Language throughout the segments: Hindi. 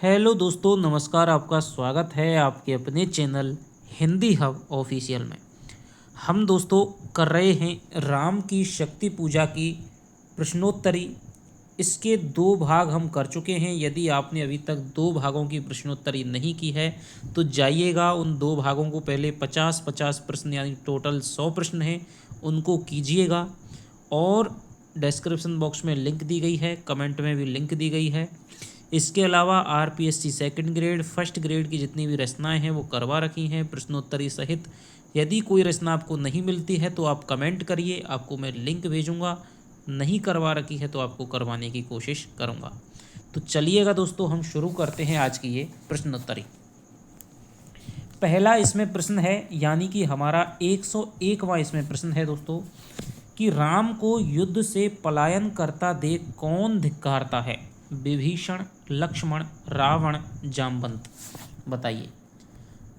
हेलो दोस्तों, नमस्कार। आपका स्वागत है आपके अपने चैनल हिंदी हब ऑफिशियल में। हम दोस्तों कर रहे हैं राम की शक्ति पूजा की प्रश्नोत्तरी। इसके दो भाग हम कर चुके हैं। यदि आपने अभी तक दो भागों की प्रश्नोत्तरी नहीं की है तो जाइएगा उन दो भागों को, पहले 50-50 प्रश्न यानी टोटल 100 प्रश्न हैं, उनको कीजिएगा। और डिस्क्रिप्शन बॉक्स में लिंक दी गई है, कमेंट में भी लिंक दी गई है। इसके अलावा RPSC second grade, first grade की जितनी भी रचनाएं हैं वो करवा रखी हैं प्रश्नोत्तरी सहित। यदि कोई रचना आपको नहीं मिलती है तो आप कमेंट करिए, आपको मैं लिंक भेजूंगा। नहीं करवा रखी है तो आपको करवाने की कोशिश करूंगा। तो चलिएगा दोस्तों, हम शुरू करते हैं आज की ये प्रश्नोत्तरी। पहला इसमें प्रश्न है, यानी कि हमारा 101वां इसमें प्रश्न है दोस्तों, कि राम को युद्ध से पलायन करता देख कौन धिक्कारता है? विभीषण, लक्ष्मण, रावण, जामवंत। बताइए।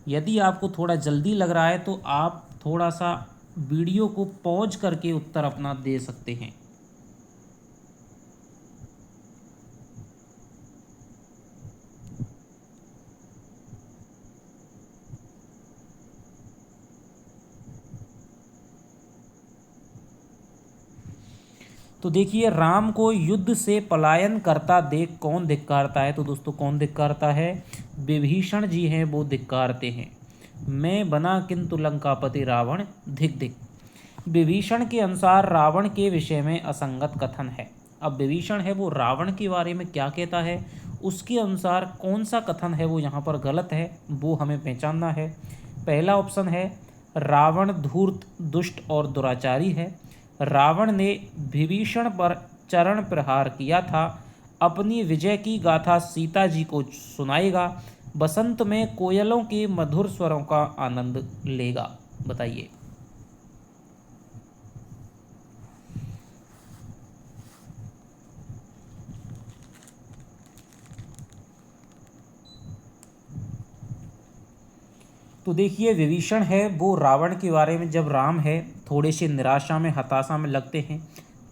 यदि आपको थोड़ा जल्दी लग रहा है तो आप थोड़ा सा वीडियो को पॉज करके उत्तर अपना दे सकते हैं। तो देखिए, राम को युद्ध से पलायन करता देख कौन धिक्कारता है? तो दोस्तों कौन धिक्कारता है? विभीषण जी हैं, वो धिक्कारते हैं। मैं बना किंतु लंकापति रावण धिक धिक। विभीषण के अनुसार रावण के विषय में असंगत कथन है। अब विभीषण है वो रावण के बारे में क्या कहता है, उसके अनुसार कौन सा कथन है वो यहाँ पर गलत है, वो हमें पहचानना है। पहला ऑप्शन है, रावण धूर्त, दुष्ट और दुराचारी है। रावण ने विभीषण पर चरण प्रहार किया था। अपनी विजय की गाथा सीता जी को सुनाएगा। बसंत में कोयलों के मधुर स्वरों का आनंद लेगा। बताइए। तो देखिए, विभीषण है वो रावण के बारे में, जब राम है थोड़े से निराशा में, हताशा में लगते हैं,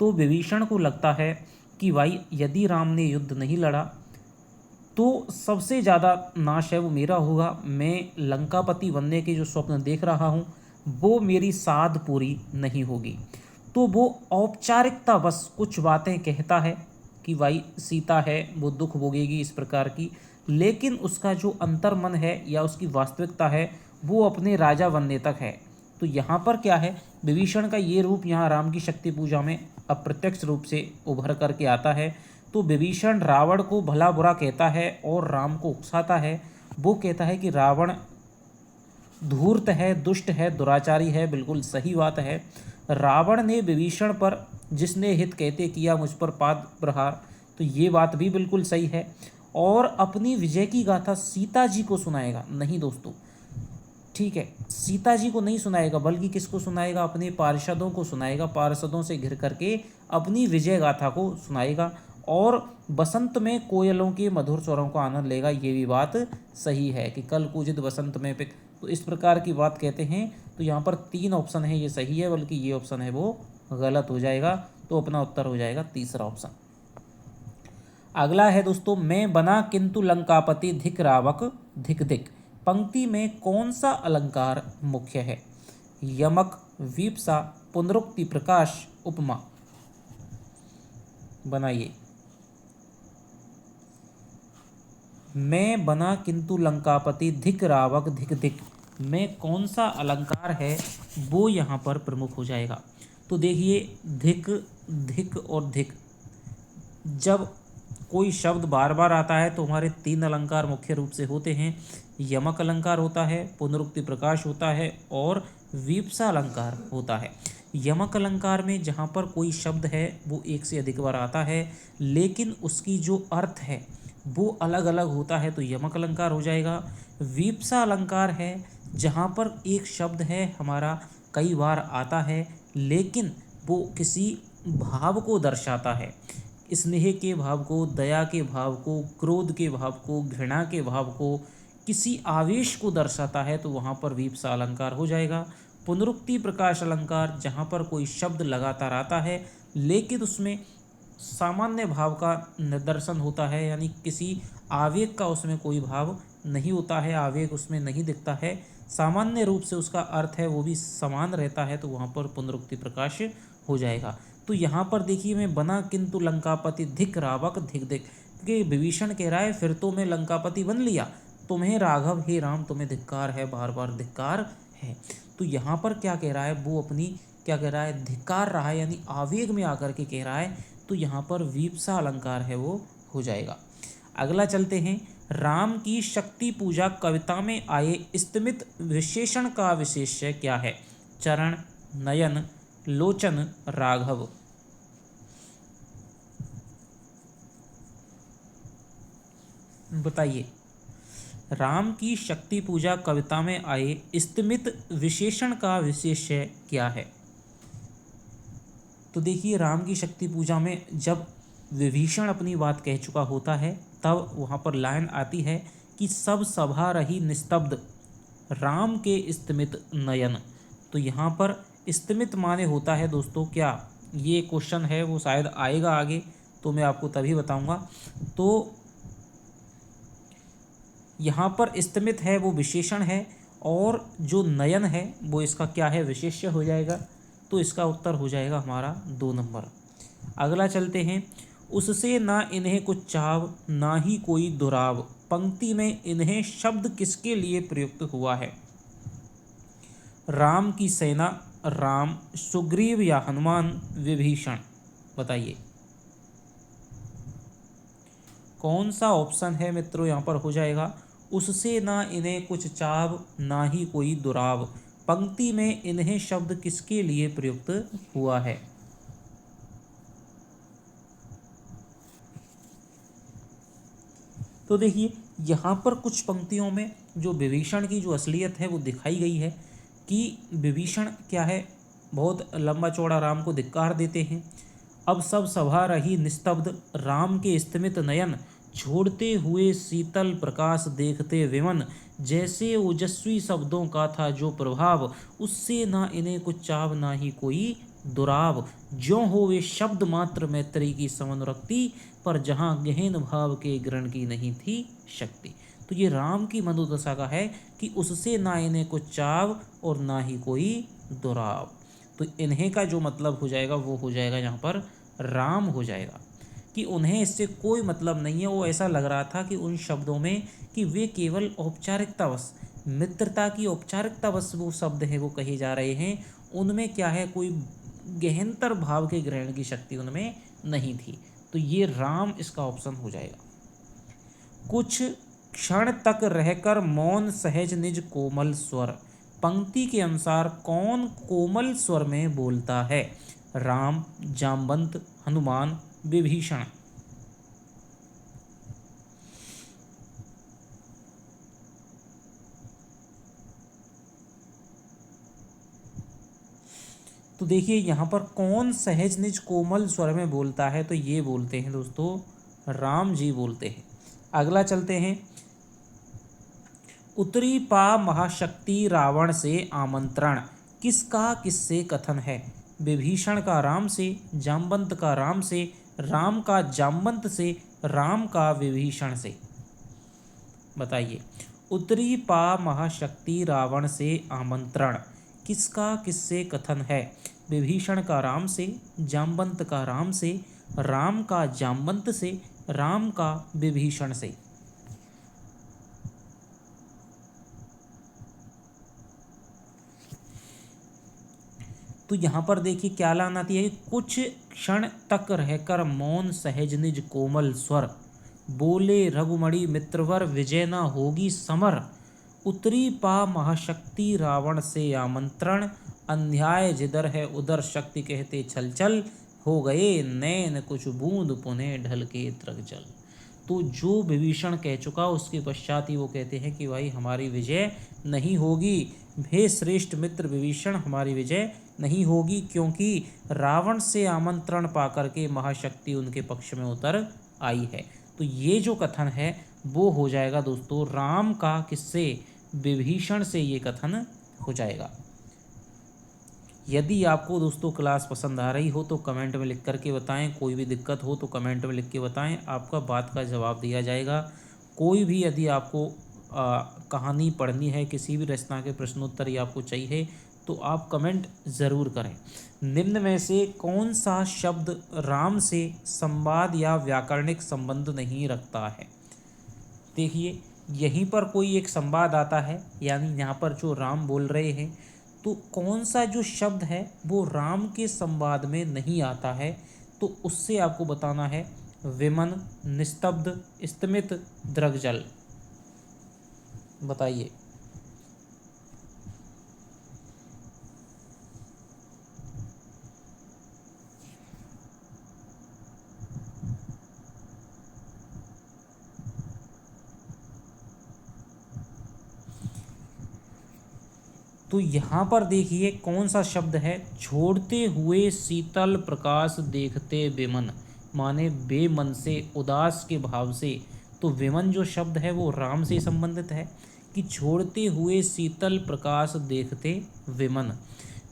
तो विभीषण को लगता है कि भाई यदि राम ने युद्ध नहीं लड़ा तो सबसे ज़्यादा नाश है वो मेरा होगा। मैं लंकापति बनने के जो स्वप्न देख रहा हूँ वो मेरी साध पूरी नहीं होगी। तो वो औपचारिकता बस कुछ बातें कहता है कि भाई सीता है वो दुख भोगेगी इस प्रकार की, लेकिन उसका जो अंतर्मन है या उसकी वास्तविकता है वो अपने राजा बनने तक है। तो यहाँ पर क्या है, विभीषण का ये रूप यहाँ राम की शक्ति पूजा में अप्रत्यक्ष रूप से उभर करके आता है। तो विभीषण रावण को भला बुरा कहता है और राम को उकसाता है। वो कहता है कि रावण धूर्त है, दुष्ट है, दुराचारी है। बिल्कुल सही बात है। रावण ने विभीषण पर जिसने हित कहते किया मुझ पर पाद प्रहार, तो ये बात भी बिल्कुल सही है। और अपनी विजय की गाथा सीता जी को सुनाएगा। नहीं दोस्तों, ठीक है, सीता जी को नहीं सुनाएगा, बल्कि किसको सुनाएगा? अपने पार्षदों को सुनाएगा। पार्षदों से घिर करके अपनी विजय गाथा को सुनाएगा। और बसंत में कोयलों के मधुर स्वरों का आनंद लेगा। ये भी बात सही है कि कल कूजित बसंत में पिक, तो इस प्रकार की बात कहते हैं। तो यहाँ पर 3 ऑप्शन है, ये सही है, बल्कि ये ऑप्शन है वो गलत हो जाएगा। तो अपना उत्तर हो जाएगा तीसरा ऑप्शन। अगला है दोस्तों, मैं बना किंतु लंकापति धिक रावक धिक धिक। पंक्ति में कौन सा अलंकार मुख्य है? यमक, वीपसा, पुनरुक्ति, प्रकाश, उपमा। बनाइए। मैं बना किंतु लंकापति धिक रावक धिक धिक में कौन सा अलंकार है वो यहाँ पर प्रमुख हो जाएगा। तो देखिए, धिक, धिक और धिक, जब कोई शब्द बार बार आता है तो हमारे 3 अलंकार मुख्य रूप से होते हैं। यमक अलंकार होता है, पुनरुक्ति प्रकाश होता है और वीपसा अलंकार होता है। यमक अलंकार में जहाँ पर कोई शब्द है वो एक से अधिक बार आता है, लेकिन उसकी जो अर्थ है वो अलग अलग होता है, तो यमक अलंकार हो जाएगा। वीपसा अलंकार है जहाँ पर एक शब्द है हमारा कई बार आता है, लेकिन वो किसी भाव को दर्शाता है। स्नेह के भाव को, दया के भाव को, क्रोध के भाव को, घृणा के भाव को, किसी आवेश को दर्शाता है, तो वहाँ पर वीपसा अलंकार हो जाएगा। पुनरुक्ति प्रकाश अलंकार, जहाँ पर कोई शब्द लगातार आता है लेकिन उसमें सामान्य भाव का निदर्शन होता है, यानी किसी आवेग का उसमें कोई भाव नहीं होता है, आवेग उसमें नहीं दिखता है, सामान्य रूप से उसका अर्थ है वो भी समान रहता है, तो वहाँ पर पुनरुक्ति प्रकाश हो जाएगा। तो यहाँ पर देखिए मैं बना किंतु लंकापति धिक रावक धिक धिक, क्योंकि विभीषण कह रहा है फिर तो मैं लंकापति बन लिया, तुम्हें राघव हे राम तुम्हें धिक्कार है, बार बार धिक्कार है। तो यहाँ पर क्या कह रहा है, वो अपनी क्या कह रहा है, धिक्कार रहा है, यानी आवेग में आकर के कह रहा है, तो यहाँ पर वीप्सा अलंकार है वो हो जाएगा। अगला चलते हैं, राम की शक्ति पूजा कविता में आए स्तिमित विशेषण का विशेष्य क्या है? चरण, नयन, लोचन, राघव। बताइए, राम की शक्ति पूजा कविता में आए स्तिमित विशेषण का विशेष्य क्या है? तो देखिए, राम की शक्ति पूजा में जब विभीषण अपनी बात कह चुका होता है, तब वहाँ पर लाइन आती है कि सब सभा रही निस्तब्ध, राम के स्तिमित नयन। तो यहाँ पर स्तिमित माने होता है दोस्तों क्या, ये क्वेश्चन है वो शायद आएगा आगे, तो मैं आपको तभी बताऊंगा। तो यहाँ पर स्तिमित है वो विशेषण है, और जो नयन है वो इसका क्या है, विशेष्य हो जाएगा। तो इसका उत्तर हो जाएगा हमारा 2 नंबर। अगला चलते हैं, उससे ना इन्हें कुछ चाव ना ही कोई दुराव, पंक्ति में इन्हें शब्द किसके लिए प्रयुक्त हुआ है? राम की सेना, राम, सुग्रीव या हनुमान, विभीषण। बताइए कौन सा ऑप्शन है मित्रों यहाँ पर हो जाएगा? उससे ना इन्हें कुछ चाव ना ही कोई दुराव, पंक्ति में इन्हें शब्द किसके लिए प्रयुक्त हुआ है? तो देखिए, यहाँ पर कुछ पंक्तियों में जो विभीषण की जो असलियत है वो दिखाई गई है कि विभीषण क्या है, बहुत लंबा चौड़ा राम को धिक्कार देते हैं। अब सब सभा रही निस्तब्ध, राम के स्तिमित नयन छोड़ते हुए शीतल प्रकाश देखते विमन, जैसे ओजस्वी शब्दों का था जो प्रभाव, उससे ना इन्हें कुछ चाव ना ही कोई दुराव, ज्यों हो वे शब्द मात्र मैत्री की समनुरक्ति, पर जहाँ गहन भाव के ग्रहण की नहीं थी शक्ति। तो ये राम की मनोदशा का है कि उससे ना इन्हें कुछ चाव और ना ही कोई दुराव। तो इन्हें का जो मतलब हो जाएगा वो हो जाएगा यहाँ पर राम हो जाएगा, कि उन्हें इससे कोई मतलब नहीं है। वो ऐसा लग रहा था कि उन शब्दों में कि वे केवल औपचारिकतावश, मित्रता की औपचारिकतावश वो शब्द हैं वो कहे जा रहे हैं, उनमें क्या है, कोई गहनतर भाव के ग्रहण की शक्ति उनमें नहीं थी। तो ये राम इसका ऑप्शन हो जाएगा। कुछ क्षण तक रहकर मौन सहज निज कोमल स्वर, पंक्ति के अनुसार कौन कोमल स्वर में बोलता है? राम, जामवंत, हनुमान, विभीषण। तो देखिए, यहाँ पर कौन सहज निज कोमल स्वर में बोलता है, तो ये बोलते हैं दोस्तों राम जी बोलते हैं। अगला चलते हैं, उत्तरी पा महाशक्ति रावण से आमंत्रण, किसका किससे कथन है? विभीषण का राम से, जामवंत का राम से, राम का जामवंत से, राम का विभीषण से। बताइए, उत्तरी पा महाशक्ति रावण से आमंत्रण, किसका किससे कथन है? विभीषण का राम से, जामवंत का राम से, राम का जामवंत से, राम का विभीषण से। तो यहाँ पर देखिए क्या लाना आती है, कुछ क्षण तक रहकर मौन सहज निज कोमल स्वर, बोले रघुमणि मित्रवर विजय न होगी समर, उत्तरी पा महाशक्ति रावण से आमंत्रण, अन्याय जिधर है उधर शक्ति कहते छल छल, हो गए नैन कुछ बूंद पुनः ढल के त्रग जल। तो जो विभीषण कह चुका उसके पश्चात ही वो कहते हैं कि भाई हमारी विजय नहीं होगी, हे श्रेष्ठ मित्र विभीषण हमारी विजय नहीं होगी, क्योंकि रावण से आमंत्रण पाकर के महाशक्ति उनके पक्ष में उतर आई है। तो ये जो कथन है वो हो जाएगा दोस्तों राम का किससे? विभीषण से ये कथन हो जाएगा। यदि आपको दोस्तों क्लास पसंद आ रही हो तो कमेंट में लिख करके बताएं, कोई भी दिक्कत हो तो कमेंट में लिख के बताएं, आपका बात का जवाब दिया जाएगा। कोई भी यदि आपको कहानी पढ़नी है, किसी भी रचना के प्रश्नोत्तर या आपको चाहिए तो आप कमेंट ज़रूर करें। निम्न में से कौन सा शब्द राम से संवाद या व्याकरणिक संबंध नहीं रखता है? देखिए यहीं पर कोई एक संवाद आता है, यानी यहाँ पर जो राम बोल रहे हैं, तो कौन सा जो शब्द है वो राम के संवाद में नहीं आता है, तो उससे आपको बताना है विमन, निस्तब्ध, स्तिमित, दृग्जल। बताइए। तो यहाँ पर देखिए कौन सा शब्द है, छोड़ते हुए शीतल प्रकाश देखते विमन, माने बेमन से, उदास के भाव से। तो विमन जो शब्द है वो राम से संबंधित है कि छोड़ते हुए शीतल प्रकाश देखते विमन।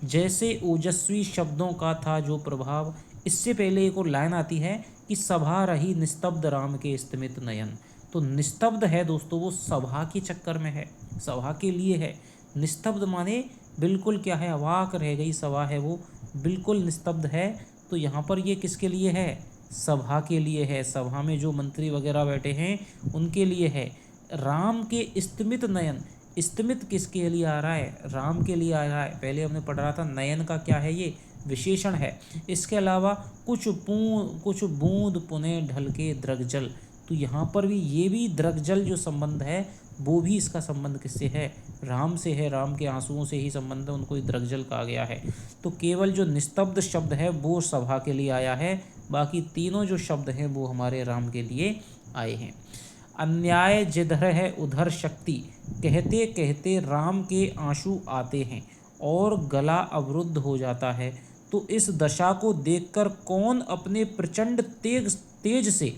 जैसे ओजस्वी शब्दों का था जो प्रभाव, इससे पहले एक और लाइन आती है कि सभा रही निस्तब्ध राम के स्तिमित नयन। तो निस्तब्ध है दोस्तों वो सभा के चक्कर में है, सभा के लिए है। निस्तब्ध माने बिल्कुल क्या है, अवाक रह गई सभा है वो, बिल्कुल निस्तब्ध है। तो यहाँ पर ये किसके लिए है? सभा के लिए है, सभा में जो मंत्री वगैरह बैठे हैं उनके लिए है। राम के स्तिमित नयन, स्तिमित किसके लिए आ रहा है? राम के लिए आ रहा है। पहले हमने पढ़ रहा था नयन का क्या है, ये विशेषण है। इसके अलावा कुछ बूंद पुनः ढल के दृग्जल, तो यहाँ पर भी ये भी दृग्जल जो संबंध है वो भी इसका संबंध किससे है? राम से है, राम के आंसुओं से ही संबंध है, उनको ही दृग्जल कहा गया है। तो केवल जो निस्तब्ध शब्द है वो सभा के लिए आया है, बाकी तीनों जो शब्द हैं वो हमारे राम के लिए आए हैं। अन्याय जिधर है उधर शक्ति, कहते कहते राम के आंसू आते हैं और गला अवरुद्ध हो जाता है। तो इस दशा को देखकर कौन अपने प्रचंड तेज से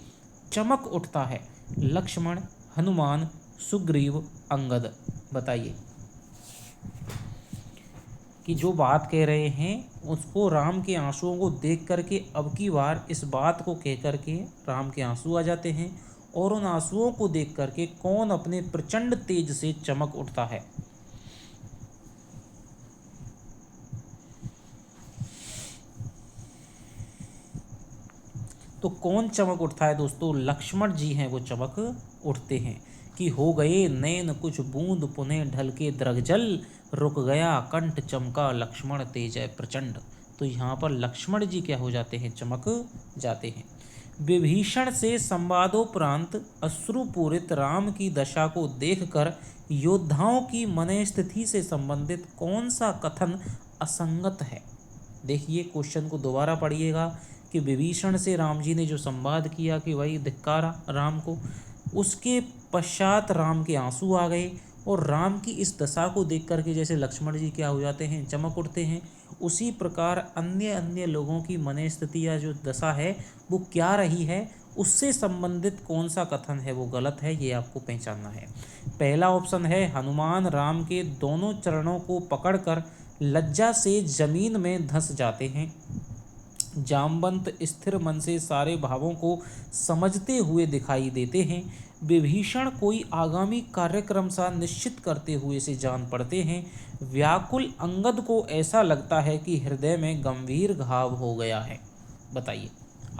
चमक उठता है? लक्ष्मण, हनुमान, सुग्रीव, अंगद। बताइए कि जो बात कह रहे हैं उसको राम के आंसुओं को देख करके अब की बार इस बात को कह करके राम के आंसू आ जाते हैं, और उन आंसुओं को देख करके कौन अपने प्रचंड तेज से चमक उठता है? तो कौन चमक उठता है दोस्तों? लक्ष्मण जी हैं वो चमक उठते हैं कि हो गए नैन कुछ बूंद पुनः ढल के दृग्जल, रुक गया कंठ चमका लक्ष्मण तेजय प्रचंड। तो यहाँ पर लक्ष्मण जी क्या हो जाते हैं? चमक जाते हैं। विभीषण से संवादोपरांत अश्रुपूरित राम की दशा को देखकर योद्धाओं की मनस्थिति से संबंधित कौन सा कथन असंगत है? देखिए क्वेश्चन को दोबारा पढ़िएगा कि विभीषण से राम जी ने जो संवाद किया कि भाई धिक्कारा राम को, उसके पश्चात राम के आंसू आ गए, और राम की इस दशा को देख करके जैसे लक्ष्मण जी क्या हो जाते हैं? चमक उठते हैं। उसी प्रकार अन्य अन्य लोगों की मनस्थिति या जो दशा है वो क्या रही है, उससे संबंधित कौन सा कथन है वो गलत है, ये आपको पहचानना है। पहला ऑप्शन है हनुमान राम के दोनों चरणों को पकड़कर लज्जा से जमीन में धंस जाते हैं। जामवंत स्थिर मन से सारे भावों को समझते हुए दिखाई देते हैं। विभीषण कोई आगामी कार्यक्रम सा निश्चित करते हुए से जान पड़ते हैं। व्याकुल अंगद को ऐसा लगता है कि हृदय में गंभीर घाव हो गया है। बताइए,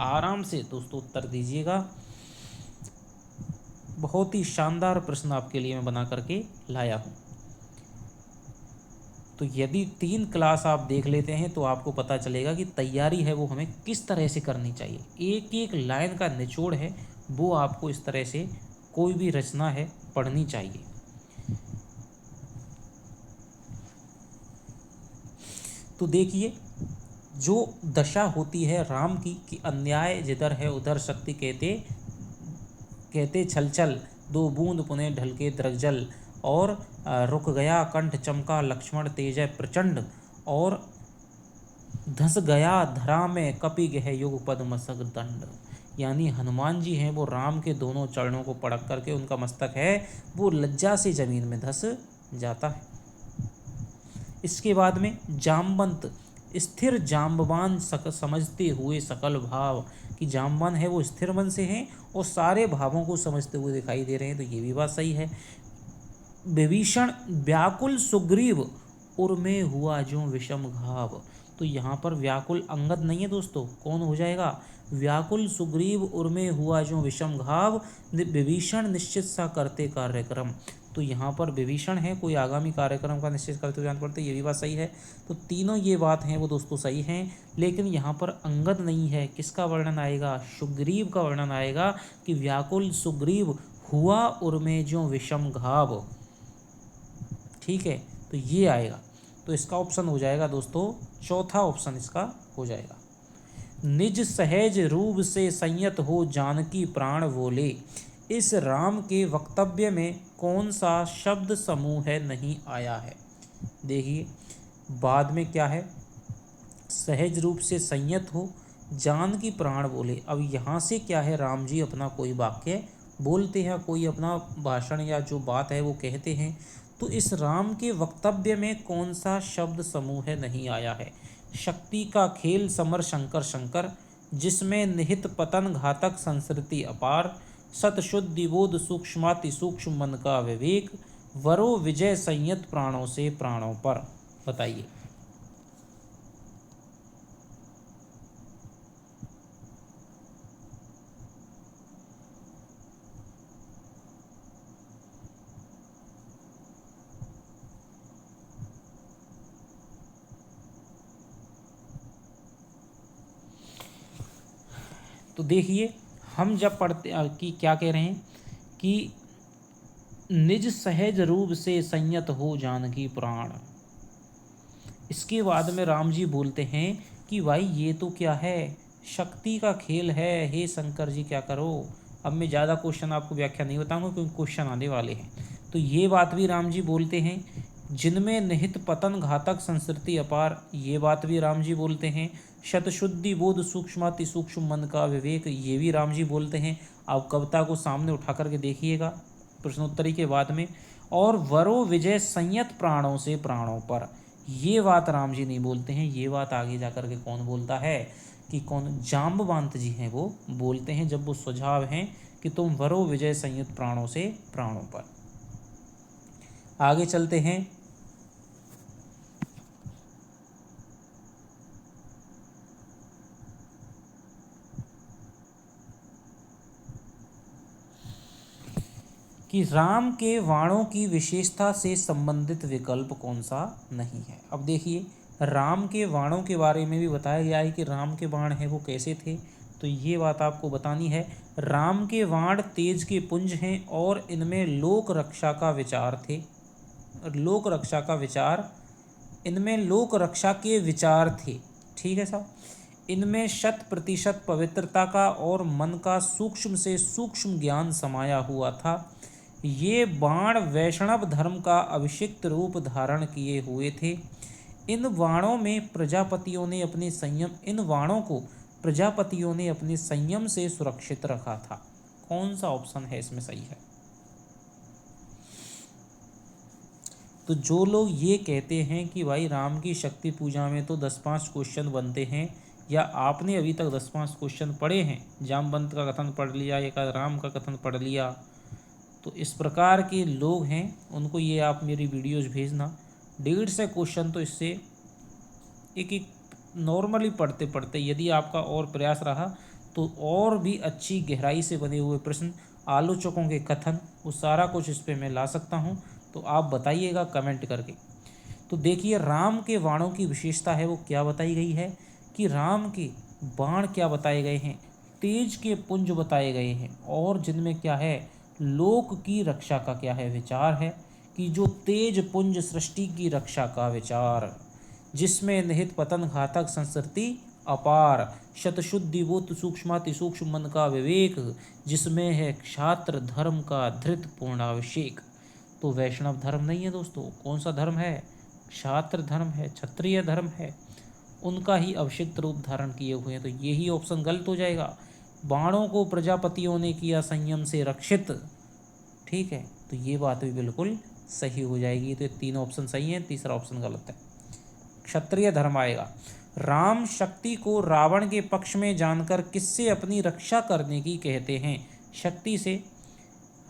आराम से दोस्तों उत्तर दीजिएगा। बहुत ही शानदार प्रश्न आपके लिए मैं बना करके लाया हूँ। तो यदि 3 क्लास आप देख लेते हैं तो आपको पता चलेगा कि तैयारी है वो हमें किस तरह से करनी चाहिए। एक एक लाइन का निचोड़ है वो आपको इस तरह से कोई भी रचना है पढ़नी चाहिए। तो देखिए जो दशा होती है राम की कि अन्याय जिधर है उधर शक्ति कहते कहते छल छल, दो बूंद पुनः ढल के दृग्जल, और रुक गया कंठ चमका लक्ष्मण तेजय प्रचंड, और धंस गया धरा में कपि गह युग पद मस्तक दंड। यानी हनुमान जी हैं वो राम के दोनों चरणों को पड़क करके उनका मस्तक है वो लज्जा से जमीन में धंस जाता है। इसके बाद में जामवंत स्थिर जाम्बवान समझते हुए सकल भाव, कि जाम्बवान है वो स्थिर मन से हैं और सारे भावों को समझते हुए दिखाई दे रहे हैं, तो ये भी बात सही है। विभीषण व्याकुल सुग्रीव उर्मे हुआ जो विषम घाव, तो यहाँ पर व्याकुल अंगद नहीं है दोस्तों, कौन हो जाएगा, व्याकुल सुग्रीव उर्मे हुआ जो विषम घाव, विभीषण निश्चित सा करते कार्यक्रम, तो यहाँ पर विभीषण है कोई आगामी कार्यक्रम का निश्चित करते हुए जान पड़ते, ये भी बात सही है। तो तीनों ये बात हैं वो दोस्तों सही हैं, लेकिन यहाँ पर अंगद नहीं है, किसका वर्णन आएगा, सुग्रीव का वर्णन आएगा, कि व्याकुल सुग्रीव हुआ उर्मे जो विषम घाव, ठीक है, तो ये आएगा। तो इसका ऑप्शन हो जाएगा दोस्तों, चौथा ऑप्शन इसका हो जाएगा। निज सहज रूप से संयत हो जानकी प्राण बोले, इस राम के वक्तव्य में कौन सा शब्द समूह है नहीं आया है। देखिए बाद में क्या है, सहज रूप से संयत हो जानकी प्राण बोले, अब यहाँ से क्या है, राम जी अपना कोई वाक्य बोलते हैं, कोई अपना भाषण या जो बात है वो कहते हैं, तो इस राम के वक्तव्य में कौन सा शब्द समूह है नहीं आया है। शक्ति का खेल समर शंकर शंकर, जिसमें निहित पतन घातक संस्कृति अपार, सतशुद्धि बोध सूक्ष्माति सूक्ष्म मन का विवेक, वरो विजय संयत प्राणों से प्राणों पर, बताइए। तो देखिए हम जब पढ़ते कि क्या कह रहे हैं, कि निज सहज रूप से संयत हो जानकी प्राण, इसके बाद में राम जी बोलते हैं कि भाई ये तो क्या है, शक्ति का खेल है, हे शंकर जी क्या करो। अब मैं ज़्यादा क्वेश्चन आपको व्याख्या नहीं बताऊंगा क्योंकि क्वेश्चन आने वाले हैं। तो ये बात भी राम जी बोलते हैं, जिनमें निहित पतन घातक संस्कृति अपार, ये बात भी राम जी बोलते हैं। शतशुद्धि बोध सूक्ष्माति सूक्ष्म मन का विवेक, ये भी राम जी बोलते हैं। आप कविता को सामने उठा करके देखिएगा प्रश्नोत्तरी के बाद में। और वरो विजय संयत प्राणों से प्राणों पर, ये बात राम जी नहीं बोलते हैं, ये बात आगे जाकर के कौन बोलता है, कि कौन, जाम्बवांत जी हैं वो बोलते हैं, जब वो सुझाव हैं कि तुम वरो विजय संयत प्राणों से प्राणों पर। आगे चलते हैं। कि राम के वाणों की विशेषता से संबंधित विकल्प कौन सा नहीं है। अब देखिए राम के वाणों के बारे में भी बताया गया है कि राम के बाण हैं वो कैसे थे, तो ये बात आपको बतानी है। राम के बाण तेज के पुंज हैं और इनमें लोक रक्षा का विचार थे, लोक रक्षा का विचार, इनमें लोक रक्षा के विचार थे, ठीक है साहब। इनमें 100% पवित्रता का और मन का सूक्ष्म से सूक्ष्म ज्ञान समाया हुआ था। ये बाण वैष्णव धर्म का अभिषिक्त रूप धारण किए हुए थे। इन बाणों में प्रजापतियों ने अपने संयम, इन बाणों को प्रजापतियों ने अपने संयम से सुरक्षित रखा था। कौन सा ऑप्शन है इसमें सही है। तो जो लोग ये कहते हैं कि भाई राम की शक्ति पूजा में तो 10-5 क्वेश्चन बनते हैं, या आपने अभी तक 10-5 क्वेश्चन पढ़े हैं, जामवंत का कथन पढ़ लिया, एक राम का कथन पढ़ लिया, तो इस प्रकार के लोग हैं उनको ये आप मेरी वीडियोज़ भेजना। 150 क्वेश्चन तो इससे एक एक नॉर्मली पढ़ते पढ़ते यदि आपका और प्रयास रहा तो और भी अच्छी गहराई से बने हुए प्रश्न, आलोचकों के कथन, वो सारा कुछ इस पे मैं ला सकता हूँ। तो आप बताइएगा कमेंट करके। तो देखिए राम के बाणों की विशेषता है वो क्या बताई गई है, कि राम के बाण क्या बताए गए हैं, तेज के पुंज बताए गए हैं, और जिनमें क्या है, लोक की रक्षा का क्या है विचार है, कि जो तेज पुंज सृष्टि की रक्षा का विचार, जिसमें निहित पतन घातक संस्कृति अपार, शतशुद्धि बोध सूक्ष्माति सूक्ष्म मन का विवेक, जिसमें है क्षात्र धर्म का धृत पूर्णाभिषेक। तो वैष्णव धर्म नहीं है दोस्तों, कौन सा धर्म है, क्षात्र धर्म है, क्षत्रिय धर्म है, उनका ही अभिषिक्त रूप धारण किए हुए हैं। तो यही ऑप्शन गलत हो जाएगा। बाणों को प्रजापतियों ने किया संयम से रक्षित, ठीक है, तो ये बात भी बिल्कुल सही हो जाएगी। तो ये तीनों ऑप्शन सही हैं, तीसरा ऑप्शन गलत है, क्षत्रिय धर्म आएगा। राम शक्ति को रावण के पक्ष में जानकर किससे अपनी रक्षा करने की कहते हैं? शक्ति से,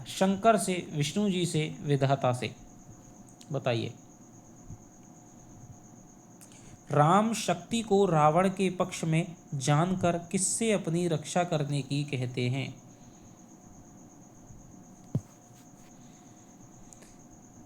शंकर से, विष्णु जी से, विधाता से? बताइए। राम शक्ति को रावण के पक्ष में जानकर किससे अपनी रक्षा करने की कहते हैं?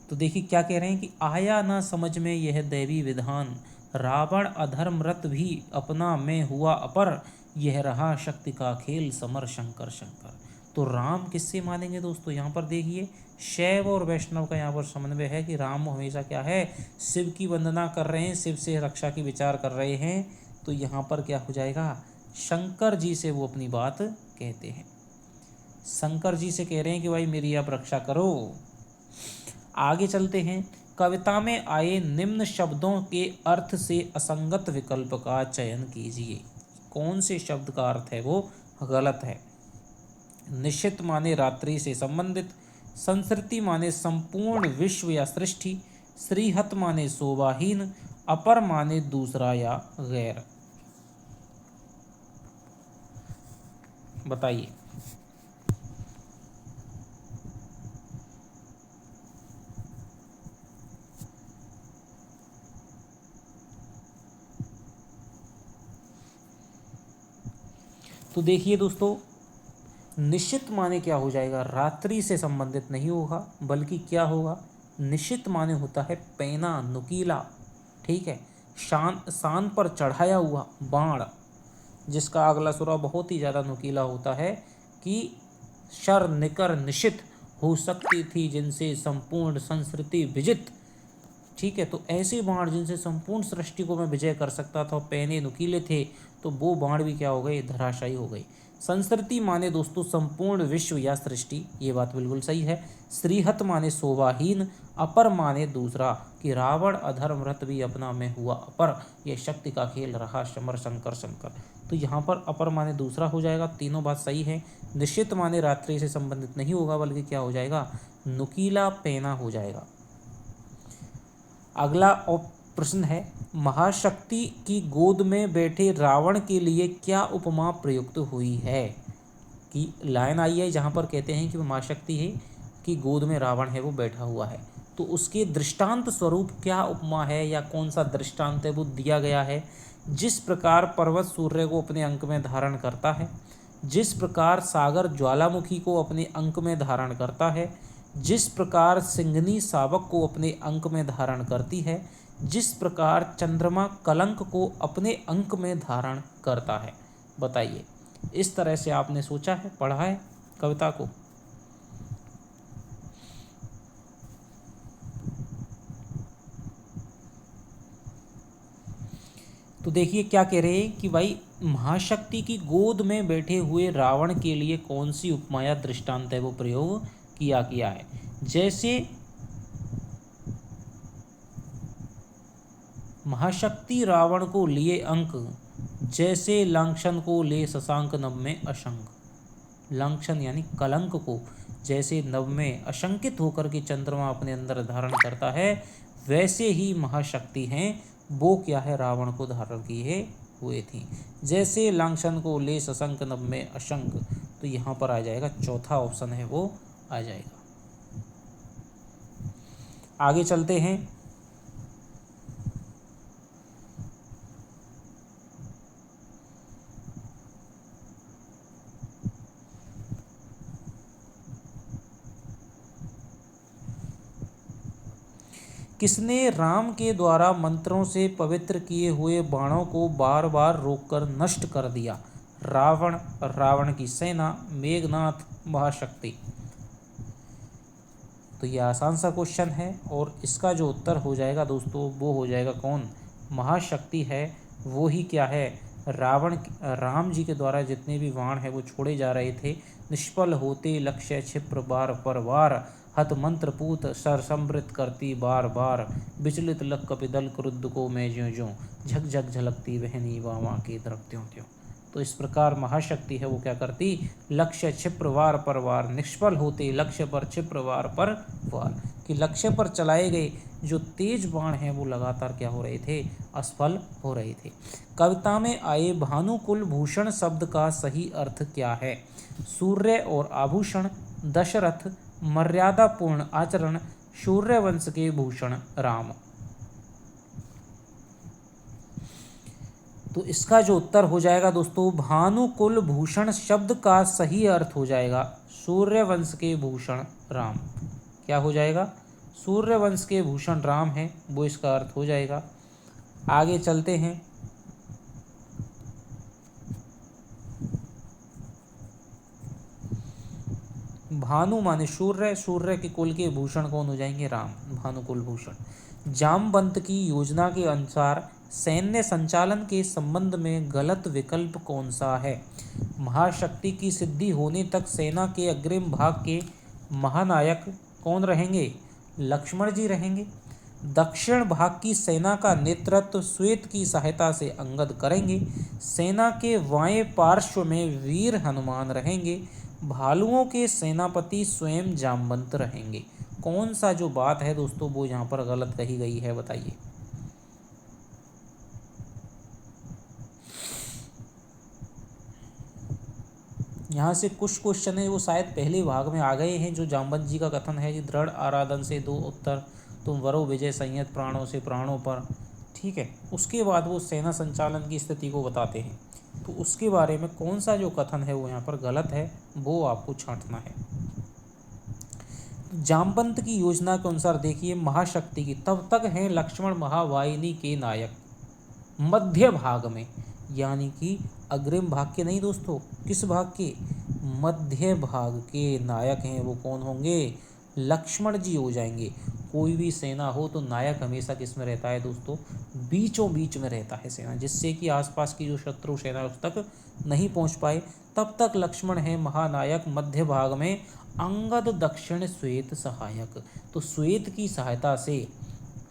तो देखिए क्या कह रहे हैं कि आया ना समझ में यह दैवी विधान, रावण अधर्मरत भी अपना में हुआ अपर, यह रहा शक्ति का खेल समर शंकर शंकर। तो राम किससे मानेंगे दोस्तों? यहाँ पर देखिए शैव और वैष्णव का यहाँ पर समन्वय है कि राम हमेशा क्या है, शिव की वंदना कर रहे हैं, शिव से रक्षा की विचार कर रहे हैं। तो यहाँ पर क्या हो जाएगा, शंकर जी से वो अपनी बात कहते हैं, शंकर जी से कह रहे हैं कि भाई मेरी आप रक्षा करो। आगे चलते हैं। कविता में आए निम्न शब्दों के अर्थ से असंगत विकल्प का चयन कीजिए। कौन से शब्द का अर्थ है वो गलत है? निश्चित माने रात्रि से संबंधित, संस्कृति माने संपूर्ण विश्व या सृष्टि, श्रीहत माने शोभाहीन, अपर माने दूसरा या गैर। बताइए। तो देखिए दोस्तों, निश्चित माने क्या हो जाएगा, रात्रि से संबंधित नहीं होगा, बल्कि क्या होगा, निश्चित माने होता है पैना, नुकीला, ठीक है, शान पर चढ़ाया हुआ बाण, जिसका अगला सुरा बहुत ही ज़्यादा नुकीला होता है कि शर निकर निशित हो सकती थी जिनसे संपूर्ण संस्कृति विजित। ठीक है, तो ऐसे बाण जिनसे संपूर्ण सृष्टि को मैं विजय कर सकता था, पैने नुकीले थे, तो वो बाण भी क्या हो गए, धराशायी हो गई। संस्कृति माने दोस्तों संपूर्ण विश्व या सृष्टि, ये बात बिल्कुल सही है। श्रीहत माने शोभाहीन, अपर माने दूसरा कि रावण अधर्मरत भी अपना में हुआ अपर, यह शक्ति का खेल रहा समर शंकर शंकर। तो यहाँ पर अपर माने दूसरा हो जाएगा, तीनों बात सही है। निश्चित माने रात्रि से संबंधित नहीं होगा, बल्कि क्या हो जाएगा, नुकीला पैना हो जाएगा। अगला प्रश्न है, महाशक्ति की गोद में बैठे रावण के लिए क्या उपमा प्रयुक्त हुई है? कि लाइन आई है जहाँ पर कहते हैं कि महाशक्ति है कि गोद में रावण है वो बैठा हुआ है, तो उसके दृष्टांत स्वरूप क्या उपमा है या कौन सा दृष्टांत है वो दिया गया है। जिस प्रकार पर्वत सूर्य को अपने अंक में धारण करता है, जिस प्रकार सागर ज्वालामुखी को अपने अंक में धारण करता है, जिस प्रकार सिंघनी शावक को अपने अंक में धारण करती है, जिस प्रकार चंद्रमा कलंक को अपने अंक में धारण करता है। बताइए, इस तरह से आपने सोचा है, पढ़ा है कविता को? तो देखिए क्या कह रहे हैं कि भाई महाशक्ति की गोद में बैठे हुए रावण के लिए कौन सी उपमा या दृष्टांत है वो प्रयोग किया है। जैसे महाशक्ति रावण को लिए अंक, जैसे लांछन को ले शशांक नभ में अशंक। लांछन यानी कलंक को जैसे नभ में अशंकित होकर के चंद्रमा अपने अंदर धारण करता है, वैसे ही महाशक्ति हैं वो क्या है, रावण को धारण किए हुए थी। जैसे लांछन को ले शशांक नभ में अशंक, तो यहाँ पर आ जाएगा चौथा ऑप्शन है वो आ जाएगा। आगे चलते हैं। किसने राम के द्वारा मंत्रों से पवित्र किए हुए बाणों को बार बार रोककर नष्ट कर दिया? रावण, रावण की सेना, मेघनाथ, महाशक्ति। तो ये आसान सा क्वेश्चन है और इसका जो उत्तर हो जाएगा दोस्तों वो हो जाएगा कौन, महाशक्ति है। वो ही क्या है, राम जी के द्वारा जितने भी बाण है वो छोड़े जा रहे थे, निष्फल होते लक्ष्य क्षिप्र बार पर वार, हत मंत्र पूत सर समृत करती बार बार, विचलित लक कपिदल क्रुद्ध को मैं ज्यों ज्यों, झक झक झलकती वहनी वामा के तरफ त्यों त्यों। तो इस प्रकार महाशक्ति है वो क्या करती, लक्ष्य क्षिप्र वार पर वार, निष्फल होते लक्ष्य पर क्षिप्र वार पर वार, कि लक्ष्य पर चलाए गए जो तेज बाण हैं वो लगातार क्या हो रहे थे, असफल हो रहे थे। कविता में आए भानुकुल भूषण शब्द का सही अर्थ क्या है? सूर्य और आभूषण, दशरथ, मर्यादापूर्ण आचरण, सूर्यवंश के भूषण राम। तो इसका जो उत्तर हो जाएगा दोस्तों, भानुकुल भूषण शब्द का सही अर्थ हो जाएगा सूर्यवंश के भूषण राम। क्या हो जाएगा? सूर्यवंश के भूषण राम है, वो इसका अर्थ हो जाएगा। आगे चलते हैं। भानु माने सूर्य, सूर्य के कुल के भूषण कौन हो जाएंगे? राम, भानुकुल भूषण। जामवंत की योजना के अनुसार सैन्य संचालन के संबंध में गलत विकल्प कौन सा है? महाशक्ति की सिद्धि होने तक सेना के अग्रिम भाग के महानायक कौन रहेंगे? लक्ष्मण जी रहेंगे। दक्षिण भाग की सेना का नेतृत्व श्वेत की सहायता से अंगद करेंगे। सेना के वाएं पार्श्व में वीर हनुमान रहेंगे। भालुओं के सेनापति स्वयं जामवंत रहेंगे। कौन सा जो बात है दोस्तों वो यहाँ पर गलत कही गई है, बताइए। यहाँ से कुछ क्वेश्चन है वो शायद पहले भाग में आ गए हैं। जो जामवंत जी का कथन है कि दृढ़ आराधन से दो उत्तर, तुम वरो विजय संयत प्राणों से प्राणों पर, ठीक है। उसके बाद वो सेना संचालन की स्थिति को बताते हैं। तो उसके बारे में कौन सा जो कथन है वो यहाँ पर गलत है वो आपको छांटना है। जामवंत की योजना के अनुसार देखिए, महाशक्ति की तब तक हैं लक्ष्मण महावाहिनी के नायक मध्य भाग में, यानी कि अग्रिम भाग के नहीं दोस्तों, किस भाग के? मध्य भाग के नायक हैं वो कौन होंगे? लक्ष्मण जी हो जाएंगे। कोई भी सेना हो तो नायक हमेशा किस में रहता है दोस्तों? बीचों बीच में रहता है सेना, जिससे कि आसपास की जो शत्रु सेना उस तक नहीं पहुंच पाए। तब तक लक्ष्मण है महानायक मध्य भाग में, अंगद दक्षिण श्वेत सहायक। तो श्वेत की सहायता से,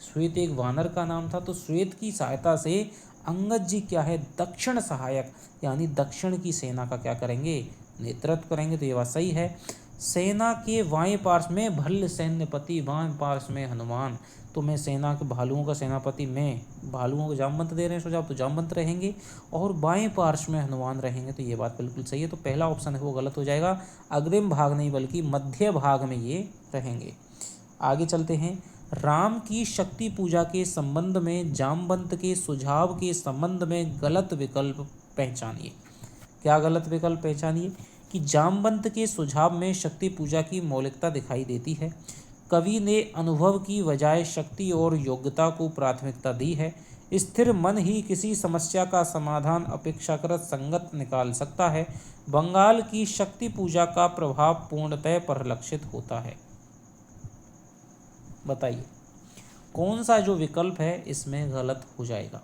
श्वेत एक वानर का नाम था, तो श्वेत की सहायता से अंगद जी क्या है? दक्षिण सहायक, यानी दक्षिण की सेना का क्या करेंगे? नेतृत्व करेंगे। तो ये बात सही है। सेना के वाएं पार्श्व में भल्ल सैन्यपति, बाएं पार्श्व में हनुमान। तो मैं सेना के भालुओं का सेनापति, मैं भालुओं को जामवंत दे रहे हैं सुझाव, तो जामवंत रहेंगे। और बाएं पार्श्व में हनुमान रहेंगे। तो ये बात बिल्कुल सही है। तो पहला ऑप्शन है वो गलत हो जाएगा। अग्रिम भाग नहीं बल्कि मध्य भाग में ये रहेंगे। आगे चलते हैं। राम की शक्ति पूजा के संबंध में जामवंत के सुझाव के संबंध में गलत विकल्प पहचानिए। क्या गलत विकल्प पहचानिए? कि जामवंत के सुझाव में शक्ति पूजा की मौलिकता दिखाई देती है। कवि ने अनुभव की बजाय शक्ति और योग्यता को प्राथमिकता दी है। स्थिर मन ही किसी समस्या का समाधान अपेक्षाकृत संगत निकाल सकता है। बंगाल की शक्ति पूजा का प्रभाव पूर्णतः परिलक्षित होता है। बताइए कौन सा जो विकल्प है इसमें गलत हो जाएगा?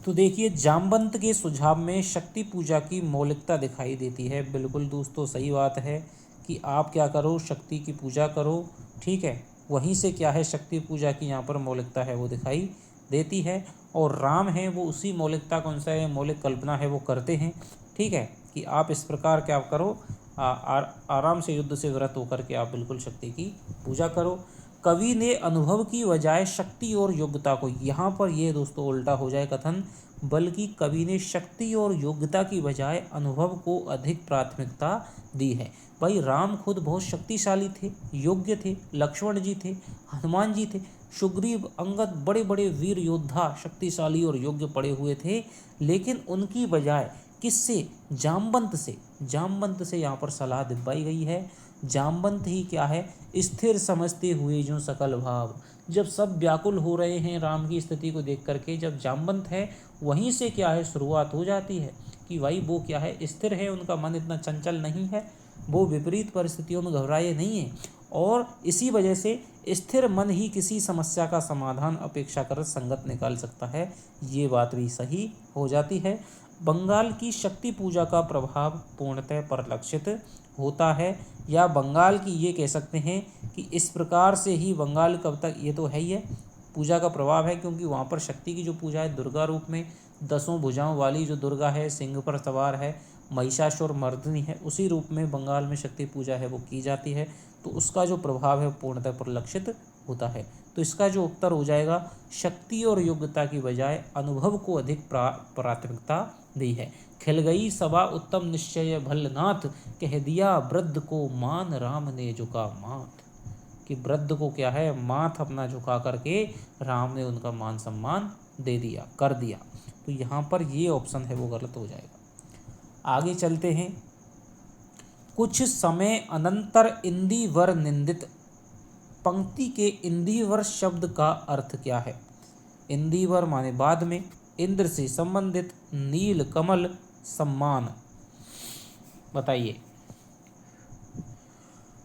तो देखिए, जामवंत के सुझाव में शक्ति पूजा की मौलिकता दिखाई देती है। बिल्कुल दोस्तों सही बात है कि आप क्या करो, शक्ति की पूजा करो, ठीक है। वहीं से क्या है, शक्ति पूजा की यहाँ पर मौलिकता है वो दिखाई देती है। और राम है वो उसी मौलिकता कौन सा है, मौलिक कल्पना है वो करते हैं, ठीक है। कि आप इस प्रकार क्या करो, आराम से युद्ध से व्रत होकर के आप बिल्कुल शक्ति की पूजा करो। कवि ने अनुभव की बजाय शक्ति और योग्यता को, यहाँ पर ये दोस्तों उल्टा हो जाए कथन, बल्कि कवि ने शक्ति और योग्यता की बजाय अनुभव को अधिक प्राथमिकता दी है। भाई राम खुद बहुत शक्तिशाली थे, योग्य थे, लक्ष्मण जी थे, हनुमान जी थे, सुग्रीव, अंगद, बड़े बड़े वीर योद्धा शक्तिशाली और योग्य पड़े हुए थे। लेकिन उनकी बजाय किससे? जामवंत से यहाँ पर सलाह दिलवाई गई है। जामवंत ही क्या है, स्थिर समझते हुए जो सकल भाव। जब सब व्याकुल हो रहे हैं राम की स्थिति को देख करके, जब जामवंत है वहीं से क्या है शुरुआत हो जाती है कि भाई वो क्या है, स्थिर है, उनका मन इतना चंचल नहीं है, वो विपरीत परिस्थितियों में घबराए नहीं है। और इसी वजह से स्थिर मन ही किसी समस्या का समाधान अपेक्षाकृत संगत निकाल सकता है। ये बात भी सही हो जाती है। बंगाल की शक्ति पूजा का प्रभाव पूर्णतः परिलक्षित होता है, या बंगाल की ये कह सकते हैं कि इस प्रकार से ही बंगाल कब तक, ये तो है ही है पूजा का प्रभाव है, क्योंकि वहाँ पर शक्ति की जो पूजा है दुर्गा रूप में 10 भुजाओं वाली जो दुर्गा है, सिंह पर सवार है, महिषासुर मर्दिनी है, उसी रूप में बंगाल में शक्ति पूजा है वो की जाती है, तो उसका जो प्रभाव है पूर्णतः परिलक्षित होता है। तो इसका जो उत्तर हो जाएगा, शक्ति और योग्यता की बजाय अनुभव को अधिक प्राथमिकता दी है। खिल गई सभा उत्तम निश्चय भल्लनाथ, कह दिया वृद्ध को मान राम ने झुका माथ। कि वृद्ध को क्या है, माथ अपना झुका करके राम ने उनका मान सम्मान दे दिया, कर दिया। तो यहाँ पर ये ऑप्शन है वो गलत हो जाएगा। आगे चलते हैं। कुछ समय अनंतर इंदिवर निंदित, पंक्ति के इंदिवर शब्द का अर्थ क्या है? इंदिवर माने बाद में, इंद्र से संबंधित, नील कमल, सम्मान। बताइए।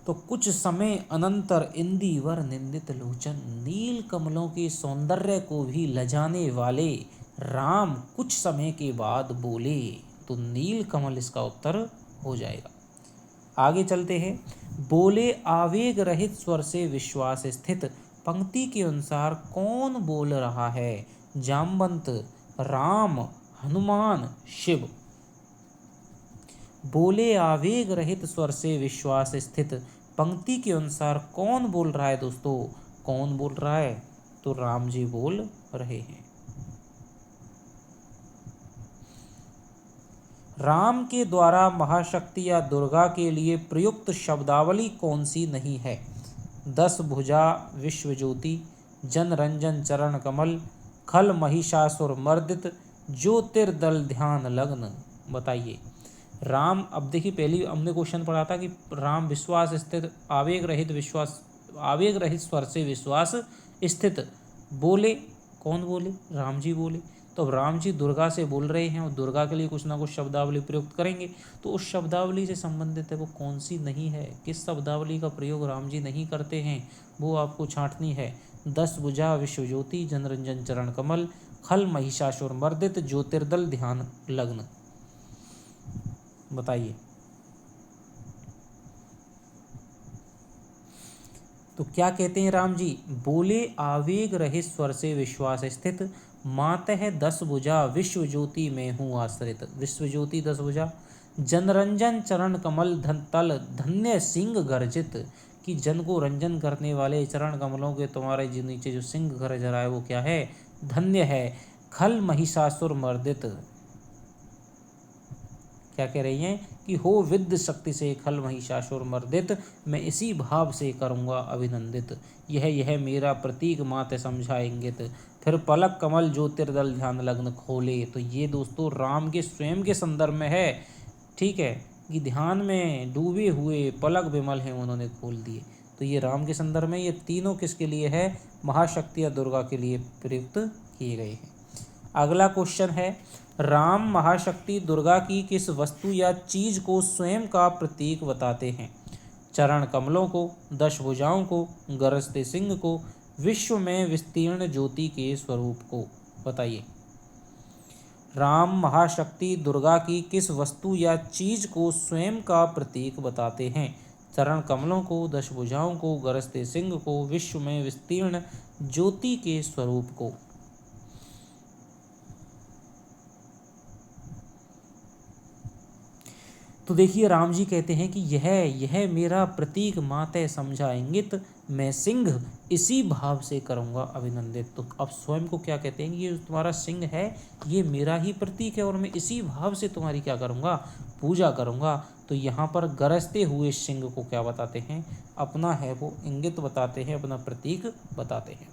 तो कुछ समय अनंतर इंदिवर निंदित लोचन, नील कमलों के सौंदर्य को भी लजाने वाले राम कुछ समय के बाद बोले, तो नील कमल इसका उत्तर हो जाएगा। आगे चलते हैं। बोले आवेग रहित स्वर से विश्वास स्थित, पंक्ति के अनुसार कौन बोल रहा है? जामवंत, राम, हनुमान, शिव। बोले आवेग रहित स्वर से विश्वास स्थित, पंक्ति के अनुसार कौन बोल रहा है दोस्तों? कौन बोल रहा है? तो राम जी बोल रहे हैं। राम के द्वारा महाशक्ति या दुर्गा के लिए प्रयुक्त शब्दावली कौन सी नहीं है? 10 भुजा विश्वज्योति, जनरंजन चरण कमल, खल महिषासुर मर्दित, ज्योतिर्दल ध्यान लग्न। बताइए। राम, अब देखिए पहले हमने क्वेश्चन पढ़ा था कि राम विश्वास स्थित, आवेग रहित विश्वास, आवेग रहित स्वर से विश्वास स्थित बोले, कौन बोले? राम जी बोले। तो अब राम जी दुर्गा से बोल रहे हैं और दुर्गा के लिए कुछ ना कुछ शब्दावली प्रयुक्त करेंगे, तो उस शब्दावली से संबंधित है वो कौन सी नहीं है? किस शब्दावली का प्रयोग राम जी नहीं करते हैं, वो आपको छांटनी है। 10 भुजा विश्वज्योति, जनरंजन चरण कमल, खल महिषासुर मर्दित, ज्योतिर्दल ध्यान लग्न। बताइए। तो क्या कहते हैं राम जी? बोले आवेग रहित स्वर से विश्वास स्थित, मातः 10 भुजा विश्वज्योति में हूँ आश्रित। विश्वज्योति 10 भुजा, जनरंजन चरण कमल तल, धन्य सिंह गर्जित, कि जन को रंजन करने वाले चरण कमलों के तुम्हारे जो नीचे जो सिंह गरज रहा है वो क्या है? धन्य है। खल महिषासुर मर्दित, क्या कह रही हैं कि हो विद्य शक्ति से खल महिषासुर मर्दित, मैं इसी भाव से करूँगा अभिनंदित, यह मेरा प्रतीक मात समझा इंगित, फिर पलक कमल ज्योतिर्दल ध्यान लग्न खोले। तो ये दोस्तों राम के स्वयं के संदर्भ में है, ठीक है, कि ध्यान में डूबे हुए पलक विमल हैं उन्होंने खोल दिए। तो ये राम के संदर्भ में, ये तीनों किसके लिए है? महाशक्ति या दुर्गा के लिए प्रयुक्त किए गए हैं। अगला क्वेश्चन है, राम महाशक्ति दुर्गा की किस वस्तु या चीज को स्वयं का प्रतीक बताते हैं? चरण कमलों को, 10 भुजाओं को, गरजते सिंह को, विश्व में विस्तीर्ण ज्योति के स्वरूप को। बताइए। राम महाशक्ति दुर्गा की किस वस्तु या चीज को स्वयं का प्रतीक बताते हैं? चरण कमलों को, 10 भुजाओं को, गरजते सिंह को, विश्व में विस्तीर्ण ज्योति के स्वरूप को। तो देखिए राम जी कहते हैं कि यह मेरा प्रतीक माते समझा इंगित, मैं सिंह इसी भाव से करूँगा अभिनंदित। तो अब स्वयं को क्या कहते हैं कि ये तुम्हारा सिंह है, ये मेरा ही प्रतीक है और मैं इसी भाव से तुम्हारी क्या करूँगा? पूजा करूँगा। तो यहाँ पर गरजते हुए सिंह को क्या बताते हैं? अपना है वो इंगित बताते हैं, अपना प्रतीक बताते हैं।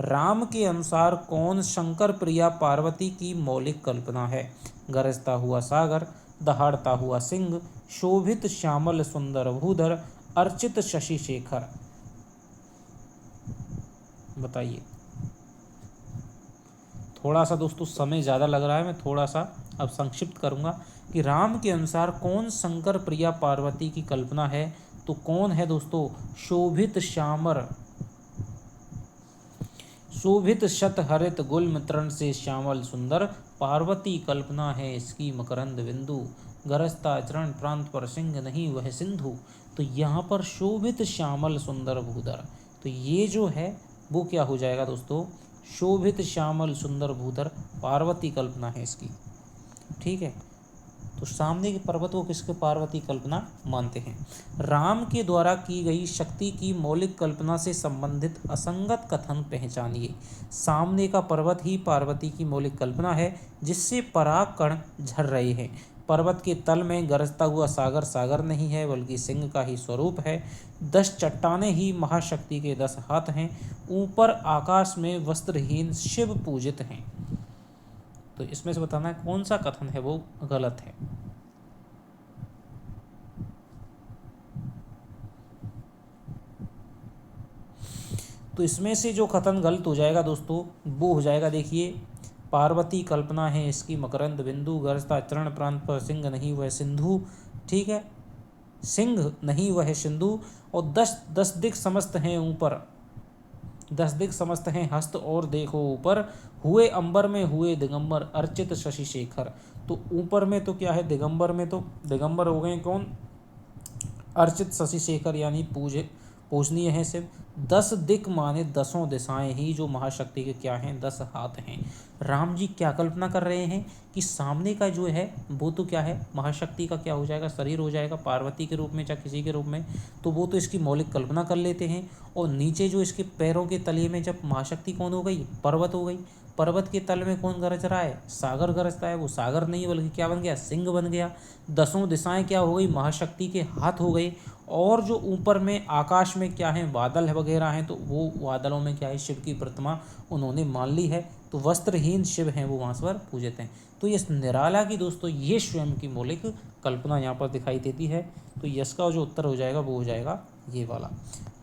राम के अनुसार कौन शंकर प्रिया पार्वती की मौलिक कल्पना है? गरजता हुआ सागर, दहाड़ता हुआ सिंह, शोभित श्यामल सुंदर भूधर, अर्चित शशि शेखर। बताइए। थोड़ा सा दोस्तों समय ज़्यादा लग रहा है, मैं थोड़ा सा अब संक्षिप्त करूंगा कि राम के अनुसार कौन शंकर प्रिया पार्वती की कल्पना है? तो कौन है दोस्तों? शोभित श्यामर, शोभित शत हरित गुल्म तृण से श्यामल सुंदर पार्वती कल्पना है इसकी मकरंद बिंदु, गरजता चरण प्रांत पर सिंह नहीं वह सिंधु। तो यहाँ पर शोभित श्यामल सुंदर भूधर, तो ये जो है वो क्या हो जाएगा दोस्तों, शोभित श्यामल सुंदर भूधर पार्वती कल्पना है इसकी। ठीक है, तो सामने के पर्वत को किसके पार्वती कल्पना मानते हैं। राम के द्वारा की गई शक्ति की मौलिक कल्पना से संबंधित असंगत कथन पहचानिए। सामने का पर्वत ही पार्वती की मौलिक कल्पना है जिससे पराग कण झर रहे हैं। पर्वत के तल में गरजता हुआ सागर सागर नहीं है बल्कि सिंह का ही स्वरूप है। 10 चट्टानें ही महाशक्ति के 10 हाथ हैं। ऊपर आकाश में वस्त्रहीन शिव पूजित हैं। तो इसमें से बताना है कौन सा कथन है वो गलत है। तो इसमें से जो कथन गलत हो जाएगा दोस्तों वो हो जाएगा, देखिए, पार्वती कल्पना है इसकी मकरंद बिंदु, गरजता चरण प्रांत पर सिंह नहीं वह सिंधु। ठीक है, सिंह नहीं वह सिंधु। और 10 दिक् समस्त हैं ऊपर, 10 दिक् समस्त हैं हस्त और देखो ऊपर, हुए अंबर में हुए दिगंबर अर्चित शशि शेखर। तो ऊपर में तो क्या है, दिगंबर में तो दिगंबर हो गए कौन, अर्चित शशि शेखर, यानी पूजनीय है शिव। 10 दिक् माने 10 दिशाएं ही जो महाशक्ति के क्या हैं, 10 हाथ हैं। राम जी क्या कल्पना कर रहे हैं कि सामने का जो है वो तो क्या है, महाशक्ति का क्या हो जाएगा, शरीर हो जाएगा, पार्वती के रूप में चाहे किसी के रूप में। तो वो तो इसकी मौलिक कल्पना कर लेते हैं। और नीचे जो इसके पैरों के तले में जब महाशक्ति कौन हो गई, पर्वत हो गई। पर्वत के तल में कौन गरज रहा है, सागर गरजता है। वो सागर नहीं बल्कि क्या बन गया, सिंह बन गया। 10 दिशाएं क्या हो गई, महाशक्ति के हाथ हो गए। और जो ऊपर में आकाश में क्या है, बादल वगैरह हैं, तो वो बादलों में क्या है, शिव की प्रतिमा उन्होंने मान ली है। तो वस्त्रहीन शिव हैं वो वहाँ पर पूजित हैं। तो ये निराला की दोस्तों ये स्वयं की मौलिक कल्पना यहाँ पर दिखाई देती है। तो यश का जो उत्तर हो जाएगा वो हो जाएगा ये वाला।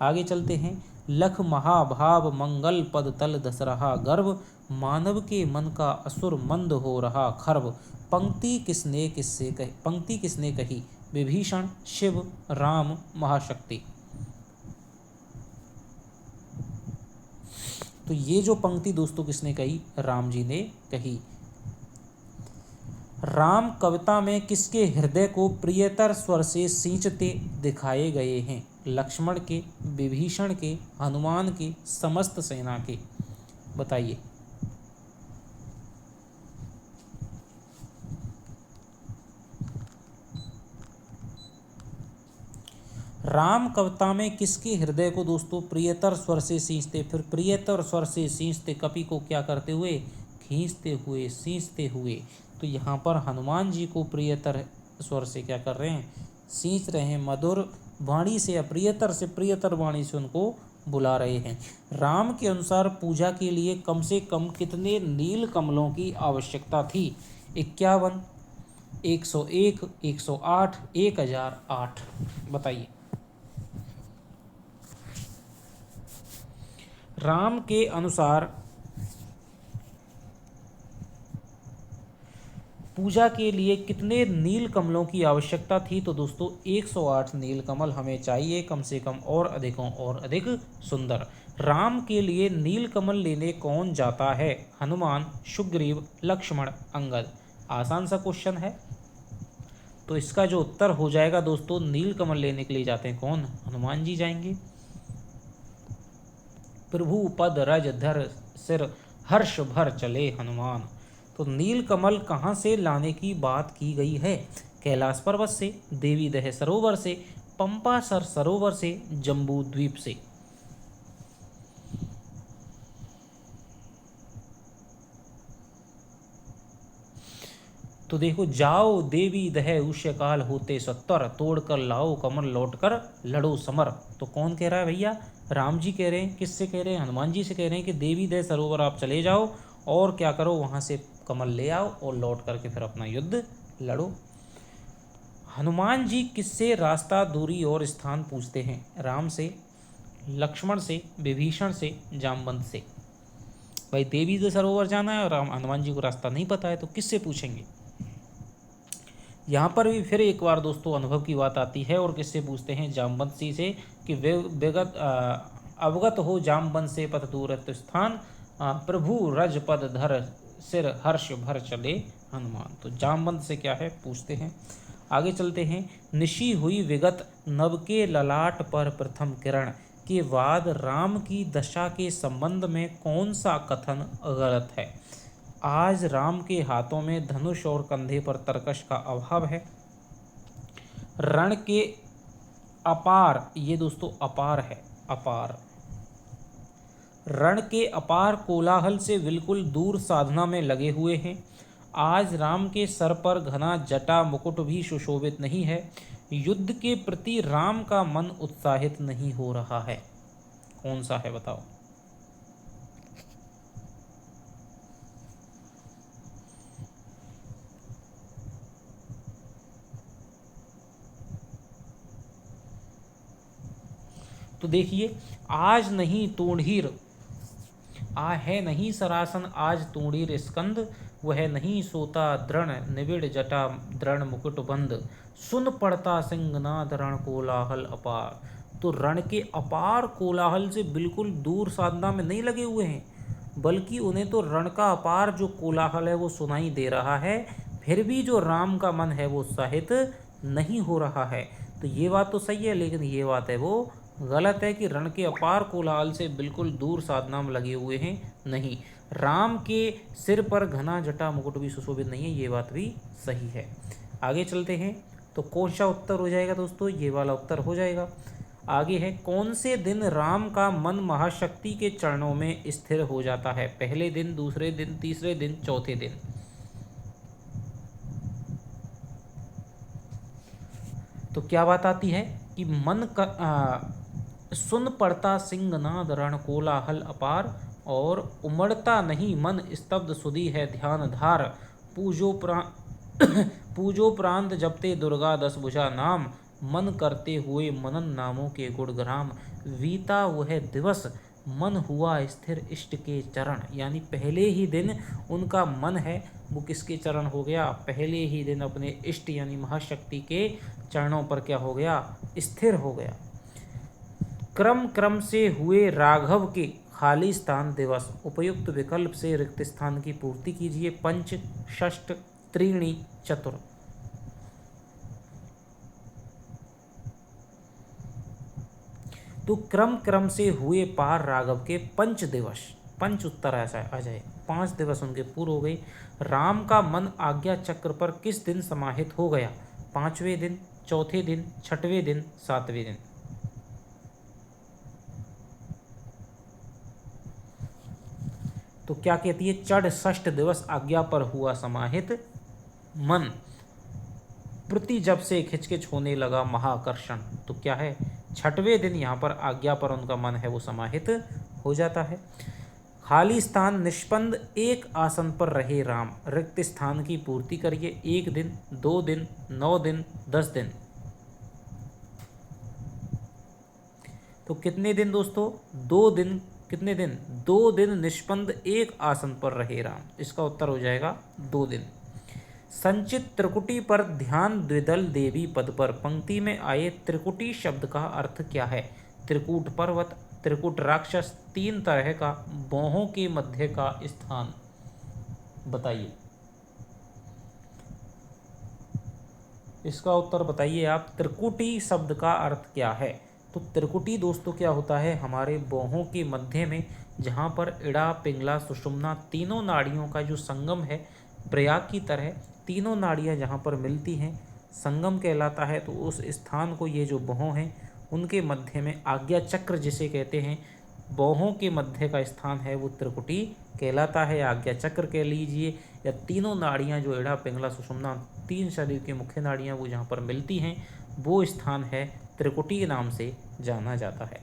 आगे चलते हैं। लख महाभाव मंगल पद तल दस रहा गर्भ, मानव के मन का असुर मंद हो रहा खर्व। पंक्ति किसने कही, विभीषण, शिव, राम, महाशक्ति। तो ये जो पंक्ति दोस्तों किसने कही, राम जी ने कही। राम कविता में किसके हृदय को प्रियतर स्वर से सींचते दिखाए गए हैं, लक्ष्मण के, विभीषण के, हनुमान के, समस्त सेना के। बताइए। राम कविता में किसके हृदय को दोस्तों प्रियतर स्वर से सींचते, फिर प्रियतर स्वर से सींचते कपि को क्या करते हुए, खींचते हुए, सींचते हुए। तो यहाँ पर हनुमान जी को प्रियतर स्वर से क्या कर रहे हैं, सींच रहे हैं। मधुर वाणी से या प्रियतर से, प्रियतर वाणी से उनको बुला रहे हैं। राम के अनुसार पूजा के लिए कम से कम कितने नील कमलों की आवश्यकता थी, 51, 101, 108, 1008। बताइए। राम के अनुसार पूजा के लिए कितने नील कमलों की आवश्यकता थी, तो दोस्तों 108 नील कमल हमें चाहिए कम से कम, और अधिकों और अधिक सुंदर। राम के लिए नील कमल लेने कौन जाता है, हनुमान, सुग्रीव, लक्ष्मण, अंगद। आसान सा क्वेश्चन है। तो इसका जो उत्तर हो जाएगा दोस्तों, नील कमल लेने के लिए जाते हैं कौन, हनुमान जी जाएंगे। प्रभु पद रज धर सिर हर्ष भर चले हनुमान। तो नील कमल कहाँ से लाने की बात की गई है, कैलाश पर्वत से, देवी दह सरोवर से, पंपा सरोवर से, जम्बू द्वीप से। तो देखो, जाओ देवी दह उष्य काल होते 70, तोड़ कर लाओ कमल लौट कर लड़ो समर। तो कौन कह रहा है भैया, राम जी कह रहे हैं। किससे कह रहे हैं, हनुमान जी से कह रहे हैं कि देवी दह सरोवर आप चले जाओ और क्या करो, वहाँ से कमल ले आओ और लौट करके फिर अपना युद्ध लड़ो। हनुमान जी किससे रास्ता, दूरी और स्थान पूछते हैं, राम से, लक्ष्मण से, विभीषण से, जामवंत से। भाई देवी दह सरोवर जाना है और हनुमान जी को रास्ता नहीं पता है तो किससे पूछेंगे। यहाँ पर भी फिर एक बार दोस्तों अनुभव की बात आती है, और किससे पूछते हैं, जामवंत जी से, कि अवगत हो जामवंत से पथ दूरत स्थान, प्रभु रज पद धर सिर हर्ष भर चले हनुमान। तो जामवंत से क्या है पूछते हैं। आगे चलते हैं। निशी हुई विगत नभ के ललाट पर प्रथम किरण के बाद राम की दशा के संबंध में कौन सा कथन गलत है। आज राम के हाथों में धनुष और कंधे पर तरकश का अभाव है। रण के अपार, ये दोस्तों अपार है, अपार, रण के अपार कोलाहल से बिल्कुल दूर साधना में लगे हुए हैं। आज राम के सर पर घना जटा मुकुट भी सुशोभित नहीं है। युद्ध के प्रति राम का मन उत्साहित नहीं हो रहा है। कौन सा है बताओ। तो देखिए, आज नहीं तोढ़ीर, आ है नहीं सरासन आज तोड़ीर स्कंद, वह नहीं सोता दृढ़ निबिड़ जटा दृढ़ मुकुट बंद, सुन पड़ता सिंहनाद रण कोलाहल अपार। तो रण के अपार कोलाहल से बिल्कुल दूर साधना में नहीं लगे हुए हैं, बल्कि उन्हें तो रण का अपार जो कोलाहल है वो सुनाई दे रहा है, फिर भी जो राम का मन है वो उत्साहित नहीं हो रहा है। तो ये बात तो सही है, लेकिन ये बात है वो गलत है कि रण के अपार कोलाहल से बिल्कुल दूर साधना में लगे हुए हैं। नहीं, राम के सिर पर घना जटा मुकुट भी सुशोभित नहीं है, ये बात भी सही है। आगे चलते हैं। तो कौन सा उत्तर हो जाएगा दोस्तों, ये वाला उत्तर हो जाएगा। आगे है, कौन से दिन राम का मन महाशक्ति के चरणों में स्थिर हो जाता है। पहले दिन, दूसरे दिन, तीसरे दिन, चौथे दिन। तो क्या बात आती है कि मन का सुन पड़ता सिंहनाद रण कोलाहल अपार, और उमड़ता नहीं मन स्तब्ध सुधी है ध्यान धार, पूजो पूजो प्रांत जपते दुर्गा दस भुजा नाम, मन करते हुए मनन नामों के गुणग्राम, वीता वह दिवस मन हुआ स्थिर इष्ट के चरण। यानी पहले ही दिन उनका मन है वो किसके चरण हो गया, पहले ही दिन अपने इष्ट यानी महाशक्ति के चरणों पर क्या हो गया, स्थिर हो गया। क्रम क्रम से हुए राघव के खाली स्थान दिवस, उपयुक्त विकल्प से रिक्त स्थान की पूर्ति कीजिए। पंच, षष्ठ, त्रीणी, चतुर। तो क्रम क्रम से हुए पार राघव के पंच दिवस, पंच उत्तर ऐसा आ जाए, 5 दिवस उनके पूर्व हो गए। राम का मन आज्ञा चक्र पर किस दिन समाहित हो गया, 5वें दिन, चौथे दिन, 6वें दिन, 7वें दिन। तो क्या कहती है, चढ़ षष्ठ दिवस आज्ञा पर हुआ समाहित मन, प्रति जब से खिचखिच होने लगा महाकर्षण। तो क्या है, 6वें दिन यहाँ पर आज्ञा पर उनका मन है वो समाहित हो जाता है। खाली स्थान निष्पंद एक आसन पर रहे राम, रिक्त स्थान की पूर्ति करिए। 1 दिन, 2 दिन, 9 दिन, 10 दिन। तो कितने दिन दोस्तों, 2 दिन। कितने दिन, 2 दिन निष्पंद एक आसन पर रहे राम। इसका उत्तर हो जाएगा 2 दिन। संचित त्रिकुटी पर ध्यान द्विदल देवी पद पर, पंक्ति में आए त्रिकुटी शब्द का अर्थ क्या है। त्रिकूट पर्वत, त्रिकूट राक्षस, 3 तरह का, बाहों के मध्य का स्थान। बताइए, इसका उत्तर बताइए आप। त्रिकुटी शब्द का अर्थ क्या है। तो त्रिकुटी दोस्तों क्या होता है, हमारे बाहों के मध्य में, जहाँ पर इड़ा, पिंगला, सुषुम्ना तीनों नाड़ियों का जो संगम है, प्रयाग की तरह तीनों नाड़ियाँ जहाँ पर मिलती हैं, संगम कहलाता है। तो उस स्थान को, ये जो बाहों हैं उनके मध्य में, आज्ञा चक्र जिसे कहते हैं, बाहों के मध्य का स्थान है वो त्रिकुटी कहलाता है, आज्ञा चक्र कह लीजिए, या तीनों नाड़ियाँ जो इड़ा, पिंगला, सुषुम्ना 3 शरीर की मुख्य नाड़ियाँ वो जहाँ पर मिलती हैं, वो स्थान है त्रिकुटी के नाम से जाना जाता है।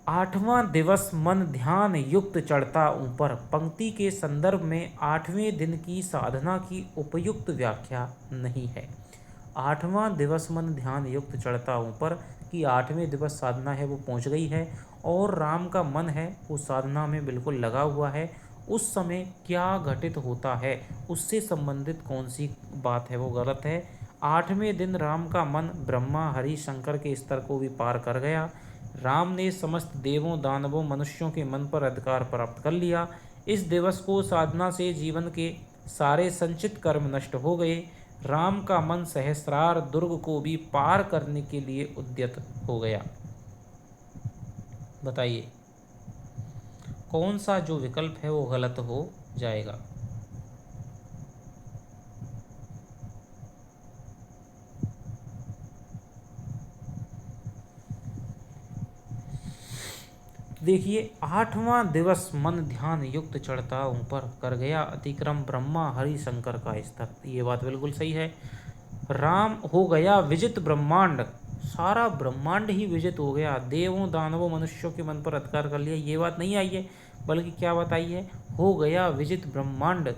8वां दिवस मन ध्यान युक्त चढ़ता ऊपर, पंक्ति के संदर्भ में 8वें दिन की साधना की उपयुक्त व्याख्या नहीं है। 8वां दिवस मन ध्यान युक्त चढ़ता ऊपर की 8वें दिवस साधना है वो पहुंच गई है, और राम का मन है वो साधना में बिल्कुल लगा हुआ है। उस समय क्या घटित होता है, उससे संबंधित कौन सी बात है वो गलत है। 8वें दिन राम का मन ब्रह्मा, हरि, शंकर के स्तर को भी पार कर गया। राम ने समस्त देवों, दानवों, मनुष्यों के मन पर अधिकार प्राप्त कर लिया। इस दिवस को साधना से जीवन के सारे संचित कर्म नष्ट हो गए। राम का मन सहस्रार दुर्ग को भी पार करने के लिए उद्यत हो गया। बताइए कौन सा जो विकल्प है वो गलत हो जाएगा। देखिए 8वां दिवस मन ध्यान युक्त चढ़ता ऊपर कर गया अतिक्रम ब्रह्मा हरि शंकर का स्तर। ये बात बिल्कुल सही है। राम हो गया विजित ब्रह्मांड, सारा ब्रह्मांड ही विजित हो गया। देवों दानवों मनुष्यों के मन पर अधिकार कर लिया, ये बात नहीं आई है, बल्कि क्या बताई है, हो गया विजित ब्रह्मांड।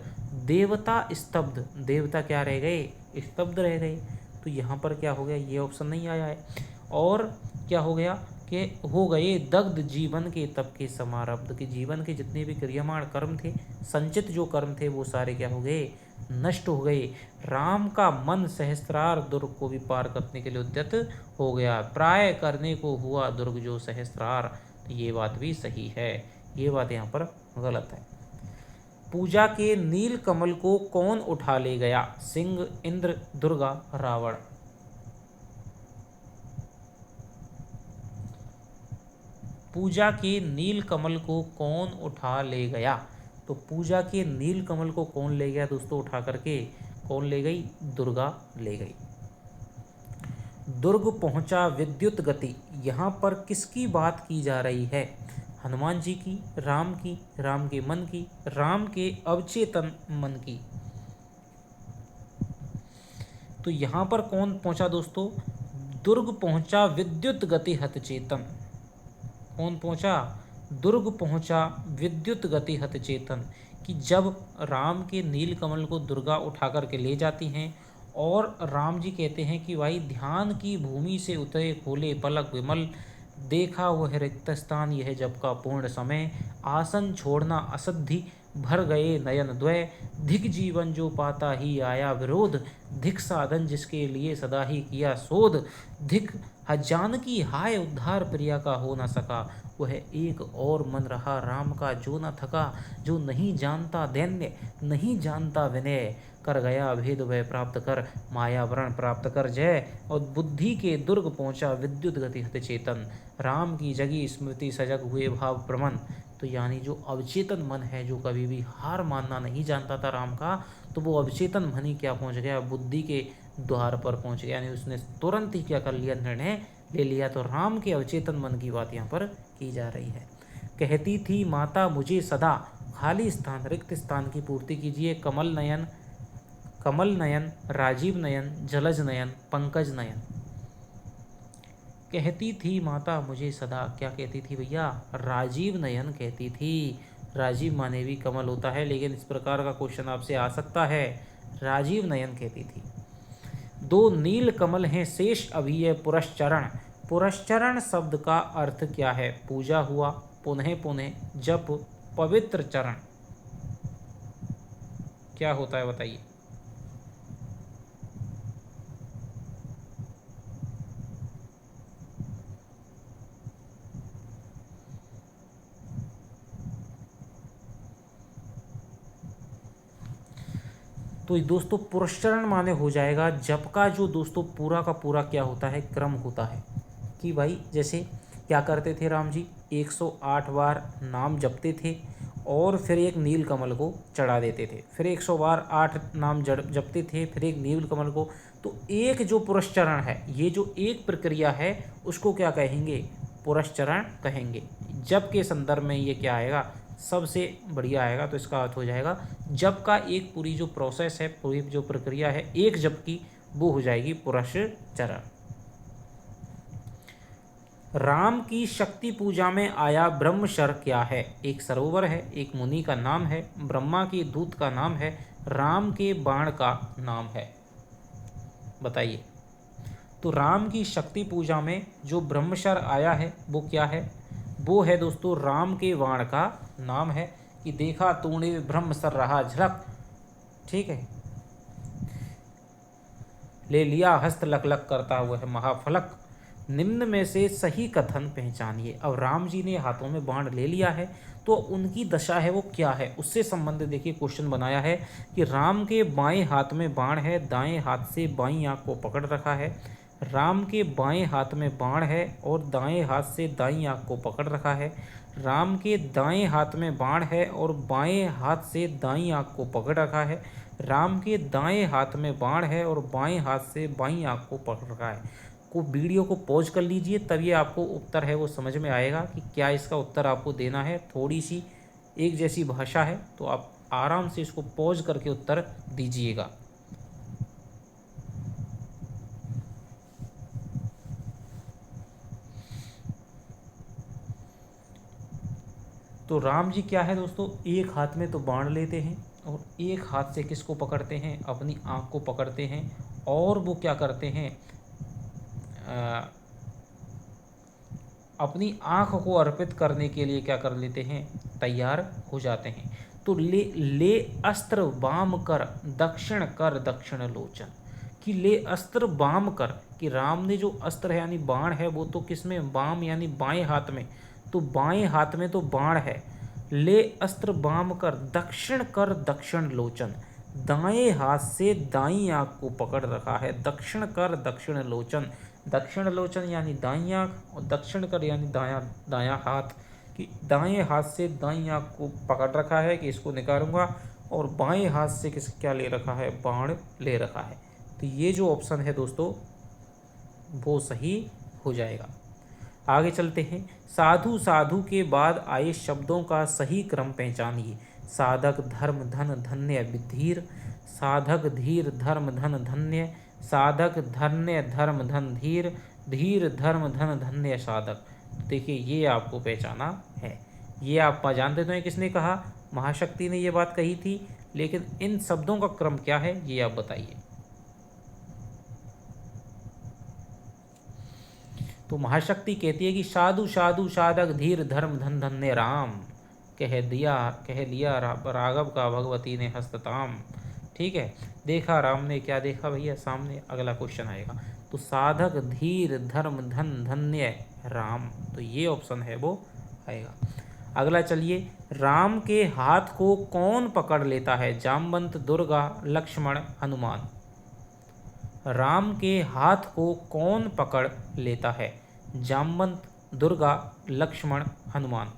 देवता स्तब्ध, देवता क्या रह गए, स्तब्ध रह गए। तो यहाँ पर क्या हो गया, ये ऑप्शन नहीं आया है। और क्या हो गया कि हो गए दग्ध जीवन के तप के समारब्ध, के जीवन के जितने भी क्रियामाण कर्म थे, संचित जो कर्म थे, वो सारे क्या हो गए, नष्ट हो गए। राम का मन सहस्त्रार दुर्ग को भी पार करने के लिए उद्यत हो गया। प्राय करने को हुआ दुर्ग जो सहस्त्रार। ये बात भी सही है, ये बात यहाँ पर गलत है। पूजा के नील कमल को कौन उठा ले गया, सिंह इंद्र दुर्गा रावण। पूजा के नील कमल को कौन उठा ले गया। तो पूजा के नील कमल को कौन ले गया दोस्तों उठा करके, कौन ले गई, दुर्गा ले गई। दुर्ग पहुंचा विद्युत गति, यहाँ पर किसकी बात की जा रही है, हनुमान जी की, राम की, राम के मन की, राम के अवचेतन मन की। तो यहाँ पर कौन पहुंचा दोस्तों, दुर्ग पहुंचा विद्युत गति हत चेतन। कौन पहुंचा, दुर्ग पहुंचा विद्युत गति हत चेतन। कि जब राम के नील कमल को दुर्गा उठा करके ले जाती हैं और राम जी कहते हैं कि भाई ध्यान की भूमि से उतरे खोले पलक विमल, देखा वह रिक्त स्थान यह जब का पूर्ण समय, आसन छोड़ना असद्धि भर गए नयन द्वय, धिक जीवन जो पाता ही आया विरोध, धिक साधन जिसके लिए सदा ही किया शोध, धिक जानकी हाय उद्धार प्रिया का हो न सका, वह एक और मन रहा राम का जो न थका, जो नहीं जानता दैन्य नहीं जानता विनय, कर गया भेद भय प्राप्त कर मायावरण प्राप्त कर जय, और बुद्धि के दुर्ग पहुंचा विद्युत गति हत चेतन, राम की जगी स्मृति सजग हुए भाव प्रमन। तो यानी जो अवचेतन मन है, जो कभी भी हार मानना नहीं जानता था राम का, तो वो अवचेतन मन ही क्या पहुंच गया, बुद्धि के द्वार पर पहुंच गया, यानी उसने तुरंत ही क्या कर लिया, निर्णय ले लिया। तो राम के अवचेतन मन की बात यहाँ पर की जा रही है। कहती थी माता मुझे सदा, खाली स्थान रिक्त स्थान की पूर्ति कीजिए, कमल नयन राजीव नयन जलज नयन पंकज नयन। कहती थी माता मुझे सदा, क्या कहती थी भैया, राजीव नयन कहती थी। राजीव माने भी कमल होता है, लेकिन इस प्रकार का क्वेश्चन आपसे आ सकता है, राजीव नयन कहती थी। दो नील कमल हैं शेष अभी है पुरश्चरण। पुरश्चरण शब्द का अर्थ क्या है, पूजा हुआ, पुनः पुनः जप, पवित्र चरण, क्या होता है बताइए। तो दोस्तों पुरस्चरण माने हो जाएगा जप का जो दोस्तों पूरा का पूरा क्या होता है, क्रम होता है। कि भाई जैसे क्या करते थे राम जी, 108 बार नाम जपते थे और फिर एक नील कमल को चढ़ा देते थे, फिर 100 बार 8 नाम जपते थे, फिर एक नील कमल को। तो एक जो पुरस्चरण है, ये जो एक प्रक्रिया है उसको क्या कहेंगे, पुरस्चरण कहेंगे। जप के संदर्भ में ये क्या आएगा, सबसे बढ़िया आएगा। तो इसका अर्थ हो जाएगा जप का एक पूरी जो प्रोसेस है, पूरी जो प्रक्रिया है एक जप की, वो हो जाएगी पुरस्चरण। राम की शक्ति पूजा में आया ब्रह्मशर क्या है, एक सरोवर है, एक मुनि का नाम है, ब्रह्मा के दूत का नाम है, राम के बाण का नाम है, बताइए। तो राम की शक्ति पूजा में जो ब्रह्मशर आया है वो क्या है, वो है दोस्तों राम के बाण का नाम है। कि देखा तूने ब्रह्मसर रहा झलक, ठीक है, ले लिया हस्त लक लक करता हुआ है महाफलक। निम्न में से सही कथन पहचानिए। अब राम जी ने हाथों में बाण ले लिया है, तो उनकी दशा है वो क्या है, उससे संबंधित देखिए क्वेश्चन बनाया है कि राम के बाएं हाथ में बाण है, दाएं हाथ से बाईं आंख को पकड़ रखा है। राम के बाएं हाथ में बाण है और दाएं हाथ से दाईं आंख को पकड़ रखा है। राम के दाएं हाथ में बाण है और बाएं हाथ से दाईं आंख को पकड़ रखा है। राम के दाएं हाथ में बाण है और बाएं हाथ से बाईं आंख को पकड़ रखा है। को वीडियो को पॉज कर लीजिए, तब ये आपको उत्तर है वो समझ में आएगा कि क्या इसका उत्तर आपको देना है। थोड़ी सी एक जैसी भाषा है, तो आप आराम से इसको पॉज करके उत्तर दीजिएगा। तो राम जी क्या है दोस्तों, एक हाथ में तो बाण लेते हैं और एक हाथ से किसको पकड़ते हैं, अपनी आँख को पकड़ते हैं, और वो क्या करते हैं, अपनी आँख को अर्पित करने के लिए क्या कर लेते हैं, तैयार हो जाते हैं। तो ले ले अस्त्र वाम कर दक्षिण कर दक्षिण लोचन, कि ले अस्त्र वाम कर, कि राम ने जो अस्त्र है यानी बाण है वो तो किस में, वाम यानी बाएं हाथ में, तो बाएं हाथ में तो बाण है। ले अस्त्र वाम कर दक्षिण लोचन, दाएं हाथ से दाईं आंख को पकड़ रखा है। दक्षिण कर दक्षिण लोचन, दक्षिण लोचन यानी दाईं आंख और दक्षिण कर यानी दायां दायां हाथ, कि दाएं हाथ से दाईं आंख को पकड़ रखा है कि इसको निकालूंगा, और बाएं हाथ से किस क्या ले रखा है, बाण ले रखा है। तो ये जो ऑप्शन है दोस्तों वो सही हो जाएगा। आगे चलते हैं। साधु साधु के बाद आए शब्दों का सही क्रम पहचानिए। साधक धर्म धन धन्य धीर, साधक धीर धर्म धन धन्य, साधक धन्य धर्म धन धीर, धीर धर्म धन धन्य साधक। देखिए ये आपको पहचाना है। ये आप जानते तो हैं किसने कहा, महाशक्ति ने ये बात कही थी, लेकिन इन शब्दों का क्रम क्या है ये आप बताइए। तो महाशक्ति कहती है कि साधु साधु साधक धीर धर्म धन धन्य राम, कह लिया राघव का भगवती ने हस्तताम। ठीक है, देखा राम ने क्या देखा भैया, सामने अगला क्वेश्चन आएगा। तो साधक धीर धर्म धन धन्य राम, तो ये ऑप्शन है वो आएगा। अगला चलिए, राम के हाथ को कौन पकड़ लेता है, जामवंत दुर्गा लक्ष्मण हनुमान। राम के हाथ को कौन पकड़ लेता है, जामवंत दुर्गा लक्ष्मण हनुमान।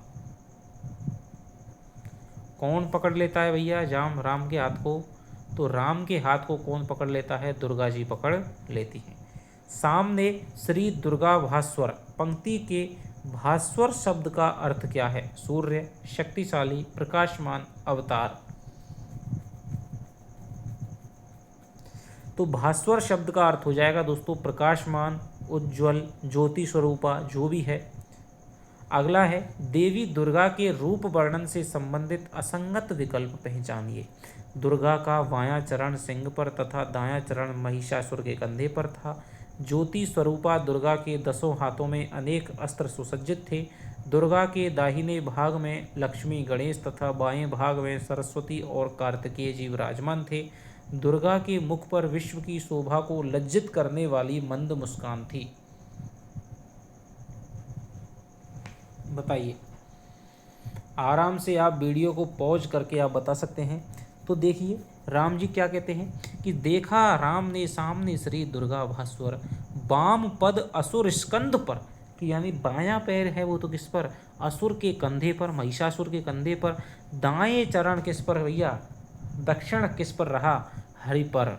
कौन पकड़ लेता है भैया राम के हाथ को, तो राम के हाथ को कौन पकड़ लेता है, दुर्गा जी पकड़ लेती हैं। सामने श्री दुर्गा भास्वर पंक्ति के भास्वर शब्द का अर्थ क्या है, सूर्य, शक्तिशाली, प्रकाशमान, अवतार। तो भास्वर शब्द का अर्थ हो जाएगा दोस्तों प्रकाशमान, उज्ज्वल, ज्योति स्वरूपा, जो भी है। अगला है देवी दुर्गा के रूप वर्णन से संबंधित असंगत विकल्प पहचानिए। दुर्गा का बायां चरण सिंह पर तथा दायां चरण महिषासुर के कंधे पर था। ज्योति स्वरूपा दुर्गा के 10 हाथों में अनेक अस्त्र सुसज्जित थे। दुर्गा के दाहिने भाग में लक्ष्मी, गणेश तथा बाएं भाग में सरस्वती और कार्तिकेय जी विराजमान थे। दुर्गा के मुख पर विश्व की शोभा को लज्जित करने वाली मंद मुस्कान थी। बताइए, आराम से आप वीडियो को पॉज करके आप बता सकते हैं। तो देखिए राम जी क्या कहते हैं कि देखा राम ने सामने श्री दुर्गा भास्वर, वाम पद असुर स्कंद पर, कि यानी बायां पैर है वो तो किस पर, असुर के कंधे पर, महिषासुर के कंधे पर। दाएं चरण किस पर भैया, दक्षिण किस पर रहा, हरि पर।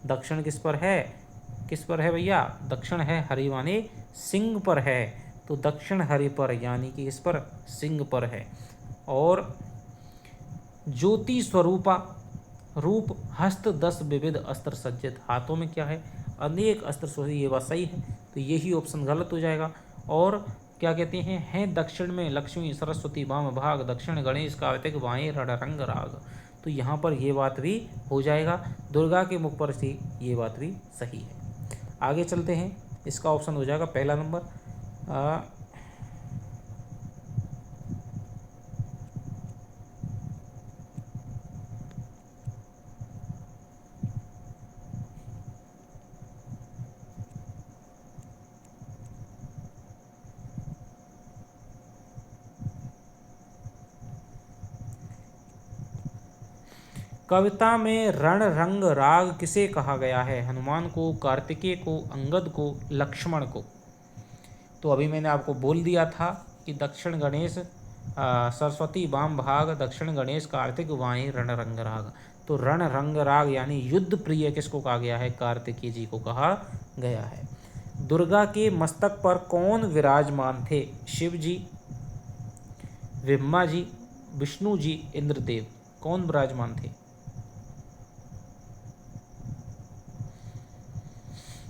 दक्षिण किस पर है भैया, दक्षिण है हरि माने सिंह पर है, तो दक्षिण हरि पर यानी कि इस पर सिंह पर है। और ज्योति स्वरूपा रूप हस्त 10 विविध अस्त्र सज्जित, हाथों में क्या है, अनेक अस्त्र सुसज्जित, ये बात सही है, तो यही ऑप्शन गलत हो जाएगा। और क्या कहते हैं दक्षिण में लक्ष्मी, सरस्वती, वाम भाग, दक्षिण गणेश, कार्तिक, बाएं रणरंग राग, तो यहाँ पर ये बात भी हो जाएगा। दुर्गा के मुख पर थी, ये बात भी सही है। आगे चलते हैं, इसका ऑप्शन हो जाएगा पहला नंबर। कविता में रण रंग राग किसे कहा गया है? हनुमान को, कार्तिकेय को, अंगद को, लक्ष्मण को? तो अभी मैंने आपको बोल दिया था कि दक्षिण गणेश सरस्वती वाम भाग, दक्षिण गणेश कार्तिक वाहीं रण रंग राग। तो रण रंग राग यानी युद्ध प्रिय किसको कहा गया है? कार्तिकेय जी को कहा गया है। दुर्गा के मस्तक पर कौन विराजमान थे? शिव जी, ब्रह्मा जी, विष्णु जी, इंद्रदेव? कौन विराजमान थे?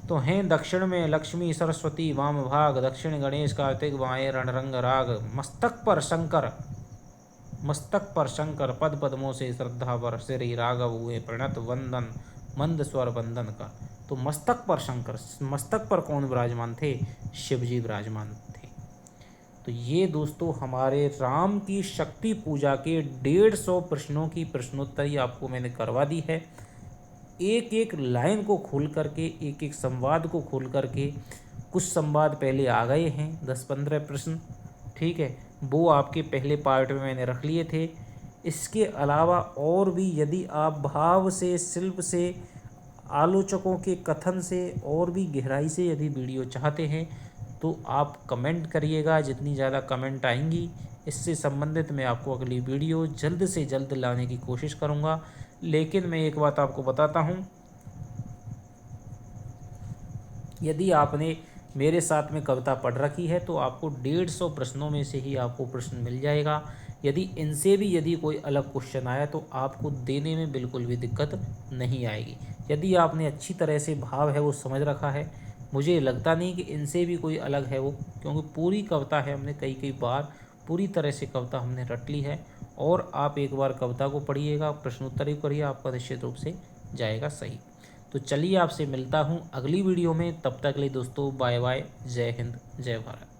तो हैं दक्षिण में लक्ष्मी सरस्वती वाम भाग, दक्षिण गणेश कार्तिक वाएं रणरंग राग। मस्तक पर शंकर पद पद्मों से श्रद्धा पर, श्री राघव हुए प्रणत वंदन मंद स्वर बंदन का। तो मस्तक पर शंकर, मस्तक पर कौन विराजमान थे? शिव जी विराजमान थे। तो ये दोस्तों हमारे राम की शक्ति पूजा के 150 प्रश्नों की प्रश्नोत्तरी आपको मैंने करवा दी है। एक एक लाइन को खोल करके, एक एक संवाद को खोल करके, कुछ संवाद पहले आ गए हैं 10-15 प्रश्न, ठीक है, वो आपके पहले पार्ट में मैंने रख लिए थे। इसके अलावा और भी यदि आप भाव से, शिल्प से, आलोचकों के कथन से और भी गहराई से यदि वीडियो चाहते हैं तो आप कमेंट करिएगा। जितनी ज़्यादा कमेंट आएंगी इससे संबंधित मैं आपको अगली वीडियो जल्द से जल्द लाने की कोशिश करूँगा। लेकिन मैं एक बात आपको बताता हूँ, यदि आपने मेरे साथ में कविता पढ़ रखी है तो आपको 150 प्रश्नों में से ही आपको प्रश्न मिल जाएगा। यदि इनसे भी यदि कोई अलग क्वेश्चन आया तो आपको देने में बिल्कुल भी दिक्कत नहीं आएगी। यदि आपने अच्छी तरह से भाव है वो समझ रखा है, मुझे लगता नहीं कि इनसे भी कोई अलग है वो, क्योंकि पूरी कविता है, हमने कई कई बार पूरी तरह से कविता हमने रट ली है। और आप एक बार कविता को पढ़िएगा, प्रश्नोत्तरी करिए, आपका निश्चित रूप से जाएगा सही। तो चलिए आपसे मिलता हूँ अगली वीडियो में, तब तक के लिए दोस्तों बाय बाय, जय हिंद, जय भारत।